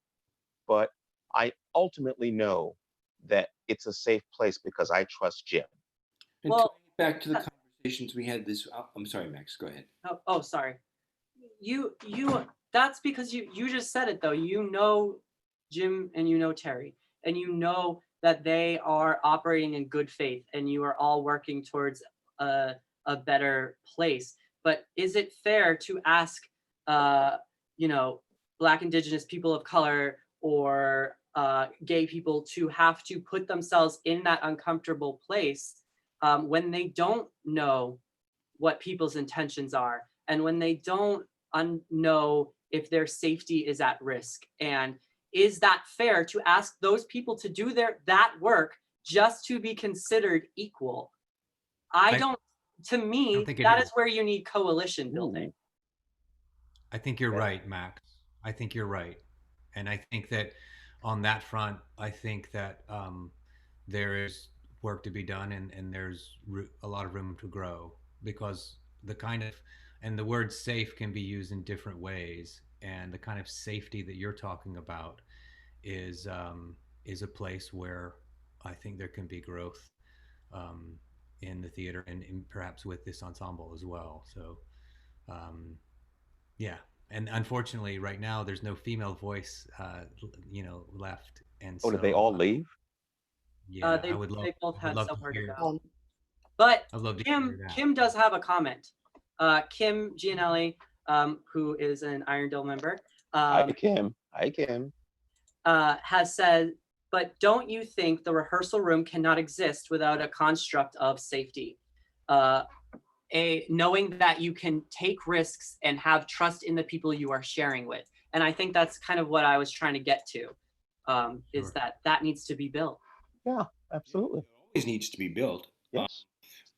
but I ultimately know that it's a safe place because I trust Jim. And Well, back to the conversations we had this. I'm sorry, Max. Go ahead. oh, sorry. You that's because you just said it though. You know Jim and you know Terry, and you know that they are operating in good faith and you are all working towards a better place. But is it fair to ask Black, Indigenous, people of color, or gay people to have to put themselves in that uncomfortable place when they don't know what people's intentions are, and when they don't know if their safety is at risk? And is that fair to ask those people to do that work just to be considered equal? To me, that is where you need coalition building. I think you're right, Max. I think you're right. And I think that on that front, I think that there is work to be done, and there's a lot of room to grow, because and the word safe can be used in different ways. And the kind of safety that you're talking about is a place where I think there can be growth in the theater, and perhaps with this ensemble as well. So, yeah. And unfortunately, right now, there's no female voice, left. And so, did they all leave? Yeah, they both had somewhere to go. But Kim does have a comment. Kim Gianelli, who is an Irondale member. Hi, Kim. Has said, but don't you think the rehearsal room cannot exist without a construct of safety? Knowing that you can take risks and have trust in the people you are sharing with. And I think that's kind of what I was trying to get to. is that needs to be built. Yeah, absolutely. It always needs to be built. Yes.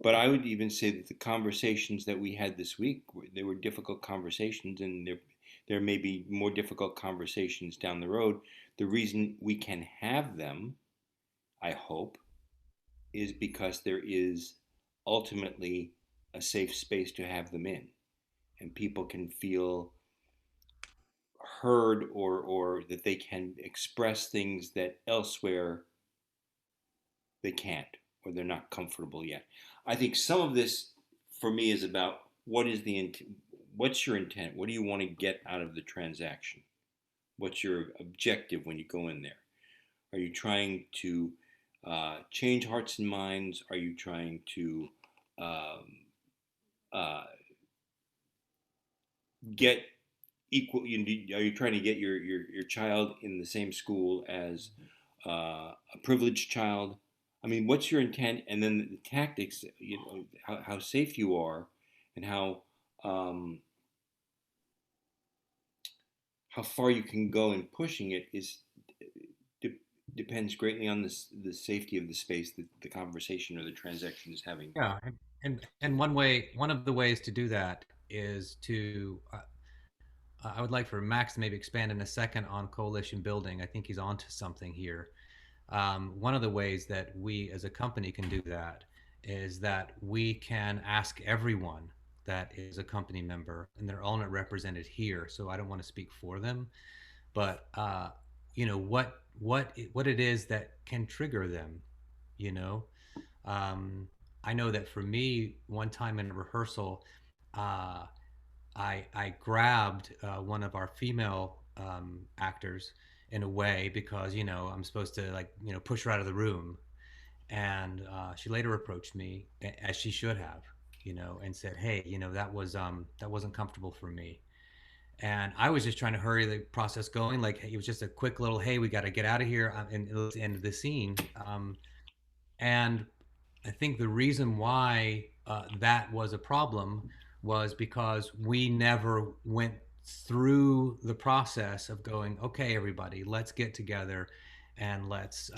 But I would even say that the conversations that we had this week, they were difficult conversations, and there may be more difficult conversations down the road. The reason we can have them, I hope, is because there is ultimately a safe space to have them in, and people can feel heard, or that they can express things that elsewhere they can't, or they're not comfortable yet. I think some of this for me is about what's your intent? What do you want to get out of the transaction? What's your objective when you go in there? Are you trying to change hearts and minds? Are you trying to get equal? Are you trying to get your child in the same school as a privileged child? I mean, what's your intent? And then the tactics, how safe you are, and how far you can go in pushing it depends greatly on the safety of the space that the conversation or the transaction is having. Yeah, and one of the ways to do that is to. I would like for Max to maybe expand in a second on coalition building. I think he's onto something here. One of the ways that we as a company can do that is that we can ask everyone that is a company member, and they're all not represented here, so I don't want to speak for them, but what it is that can trigger them. You know, I know that for me, one time in a rehearsal, uh, I grabbed one of our female actors in a way because I'm supposed to push her out of the room, and she later approached me as she should have, and said, "Hey, that wasn't comfortable for me." And I was just trying to hurry the process going. Like it was just a quick little, "Hey, we got to get out of here," and it was the end of the scene. And I think the reason why that was a problem was because we never went through the process of going, okay, everybody, let's get together and let's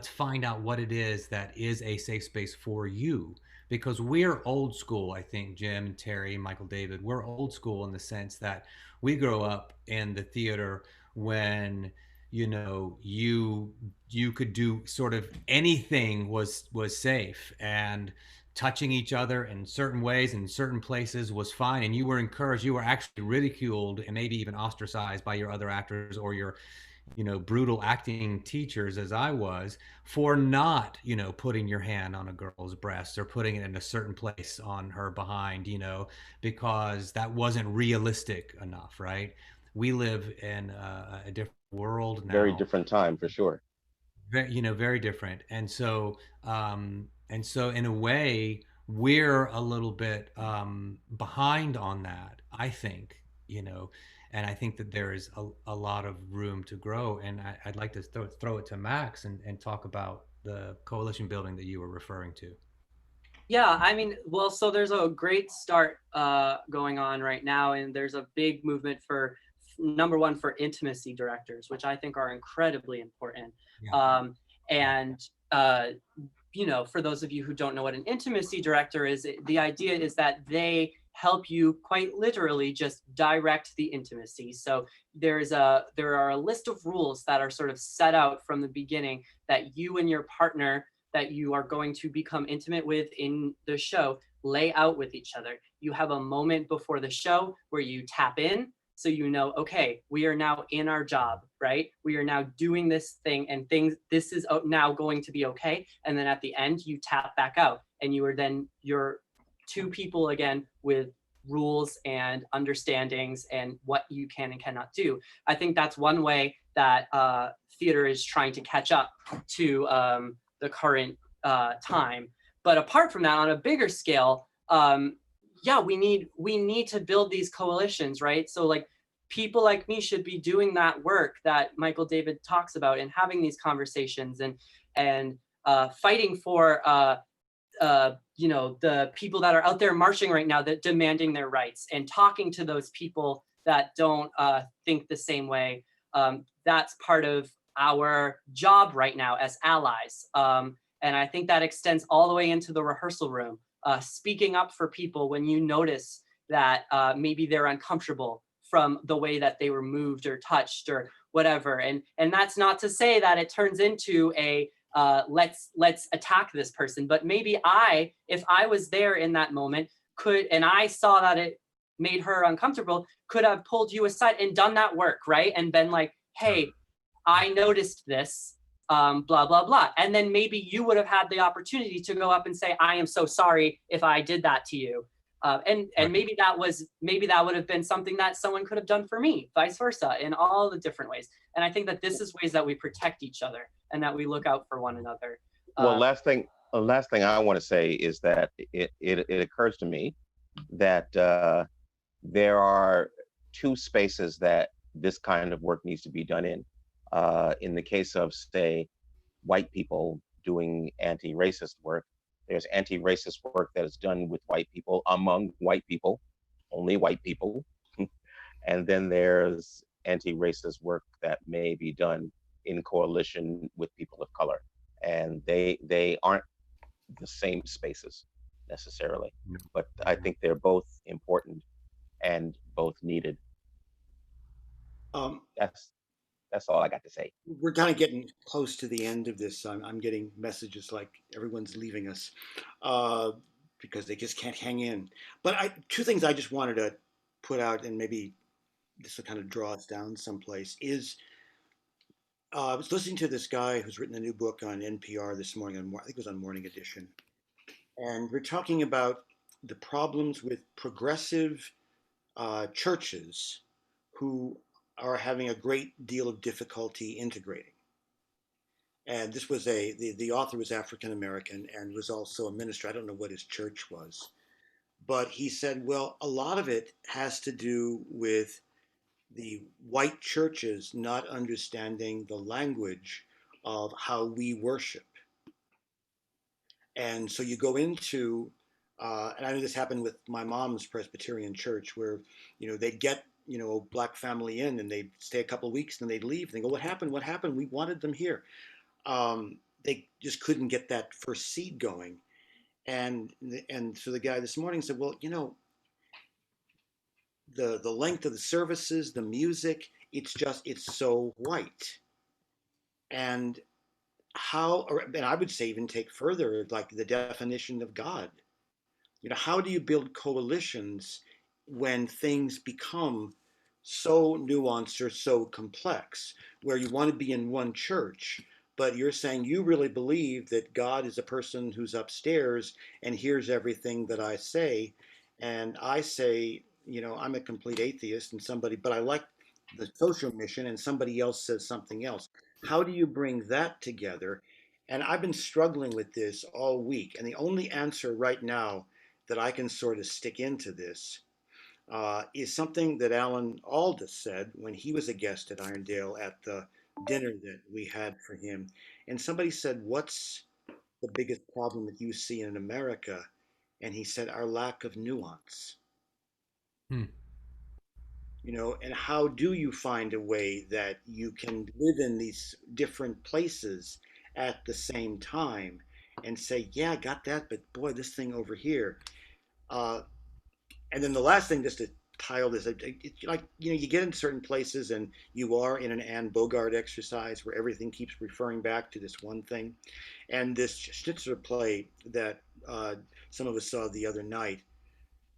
find out what it is that is a safe space for you. Because we're old school, I think, Jim, Terry, Michael, David, we're old school in the sense that we grow up in the theater when you could do sort of anything was safe, and touching each other in certain ways in certain places was fine, and you were encouraged. You were actually ridiculed and maybe even ostracized by your other actors or your brutal acting teachers, as I was, for not putting your hand on a girl's breast or putting it in a certain place on her behind, because that wasn't realistic enough, right? We live in a different world now. Very different time, for sure. Very different. And so in a way, we're a little bit behind on that, I think, and I think that there is a lot of room to grow. And I'd like to throw it to Max and talk about the coalition building that you were referring to. Yeah, I mean, well, so there's a great start going on right now, and there's a big movement for number one for intimacy directors, which I think are incredibly important. Yeah. And for those of you who don't know what an intimacy director is, the idea is that they help you quite literally just direct the intimacy. So there are a list of rules that are sort of set out from the beginning that you and your partner that you are going to become intimate with in the show lay out with each other. You have a moment before the show where you tap in, so okay, we are now in our job, right? We are now doing this thing, and this is now going to be okay. And then at the end, you tap back out, and you're two people again with rules and understandings and what you can and cannot do. I think that's one way that theater is trying to catch up to the current time. But apart from that, on a bigger scale, we need to build these coalitions, right? So like people like me should be doing that work that Michael David talks about, and having these conversations and fighting for the people that are out there marching right now, that demanding their rights, and talking to those people that don't think the same way. That's part of our job right now as allies. And I think that extends all the way into the rehearsal room, speaking up for people when you notice that maybe they're uncomfortable from the way that they were moved or touched or whatever. And that's not to say that it turns into a let's attack this person, but maybe if I was there in that moment, and I saw that it made her uncomfortable, could have pulled you aside and done that work, right? And been like, hey, I noticed this, blah, blah, blah. And then maybe you would have had the opportunity to go up and say, I am so sorry if I did that to you. And maybe that would have been something that someone could have done for me, vice versa, in all the different ways. And I think that this is ways that we protect each other and that we look out for one another. Well, last thing I want to say is that it occurs to me that there are two spaces that this kind of work needs to be done in. In the case of, say, white people doing anti-racist work, there's anti-racist work that is done with white people, among white people, only white people. And then there's anti-racist work that may be done in coalition with people of color. And they aren't the same spaces necessarily, but I think they're both important and both needed. That's all I got to say. We're kind of getting close to the end of this. I'm getting messages like everyone's leaving us because they just can't hang in. But two things I just wanted to put out, and maybe this will kind of draw us down someplace, is I was listening to this guy who's written a new book on NPR this morning, I think it was on Morning Edition. And we're talking about the problems with progressive churches who are having a great deal of difficulty integrating. And this was the author was African American and was also a minister. I don't know what his church was. But he said, well, a lot of it has to do with the white churches not understanding the language of how we worship. And so you go into, and I know this happened with my mom's Presbyterian church, where, they'd get, a black family in and they'd stay a couple of weeks and they'd leave. And they go, what happened? What happened? We wanted them here. They just couldn't get that first seed going. And so the guy this morning said, well, the length of the services, the music, it's so white. And and I would say even take further, like the definition of God. How do you build coalitions when things become so nuanced or so complex, where you want to be in one church, but you're saying you really believe that God is a person who's upstairs and hears everything that I say, and I say, I'm a complete atheist, but I like the social mission, and somebody else says something else. How do you bring that together? And I've been struggling with this all week, and the only answer right now that I can sort of stick into this is something that Alan Alda said when he was a guest at Irondale at the dinner that we had for him. And somebody said, what's the biggest problem that you see in America? And he said, our lack of nuance. And how do you find a way that you can live in these different places at the same time and say, yeah, I got that, but boy, this thing over here. And then the last thing, just to tie all this, it's like, you get in certain places and you are in an Anne Bogart exercise where everything keeps referring back to this one thing. And this Schnitzer play that some of us saw the other night,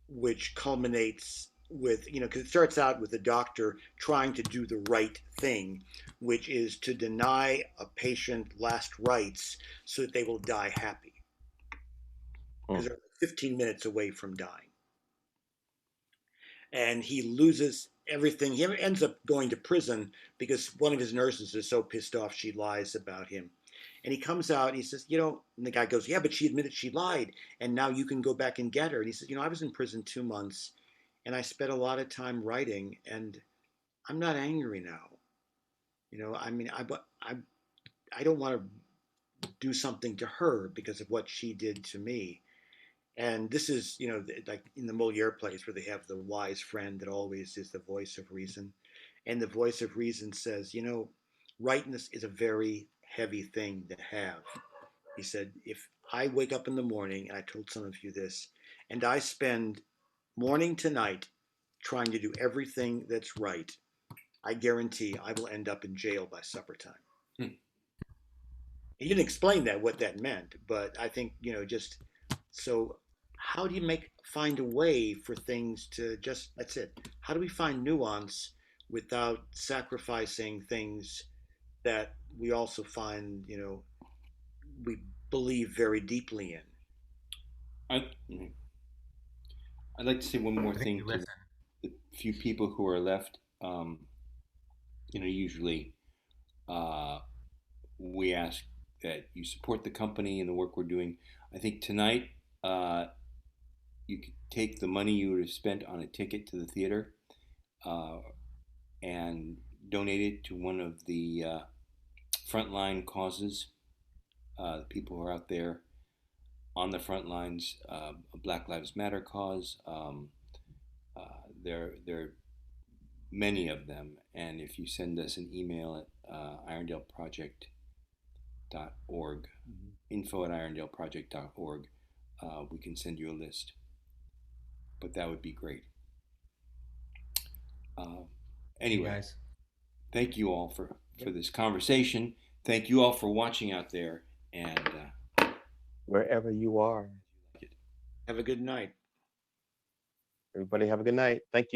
which culminates with, because it starts out with the doctor trying to do the right thing, which is to deny a patient last rites so that they will die happy. Because they're 15 minutes away from dying. And he loses everything. He ends up going to prison because one of his nurses is so pissed off she lies about him. And he comes out and he says, and the guy goes, yeah, but she admitted she lied. And now you can go back and get her. And he says, I was in prison 2 months and I spent a lot of time writing and I'm not angry now. I don't want to do something to her because of what she did to me. And this is, like in the Moliere plays where they have the wise friend that always is the voice of reason. And the voice of reason says, rightness is a very heavy thing to have. He said, if I wake up in the morning, and I told some of you this, and I spend morning to night trying to do everything that's right, I guarantee I will end up in jail by supper time. He didn't explain what that meant, but I think, just so how do you find a way for things to just, that's it. How do we find nuance without sacrificing things that we also find, we believe very deeply in? I'd like to say one more thing to the few people who are left. Usually we ask that you support the company and the work we're doing. I think tonight you could take the money you would have spent on a ticket to the theater and donate it to one of the frontline causes. The people who are out there on the front lines, Black Lives Matter cause. There are many of them, and if you send us an email at irondaleproject.org, info@irondaleproject.org, we can send you a list. But that would be great. Anyway, guys. Thank you all for this conversation. Thank you all for watching out there, and Wherever you are. Have a good night. Everybody have a good night. Thank you.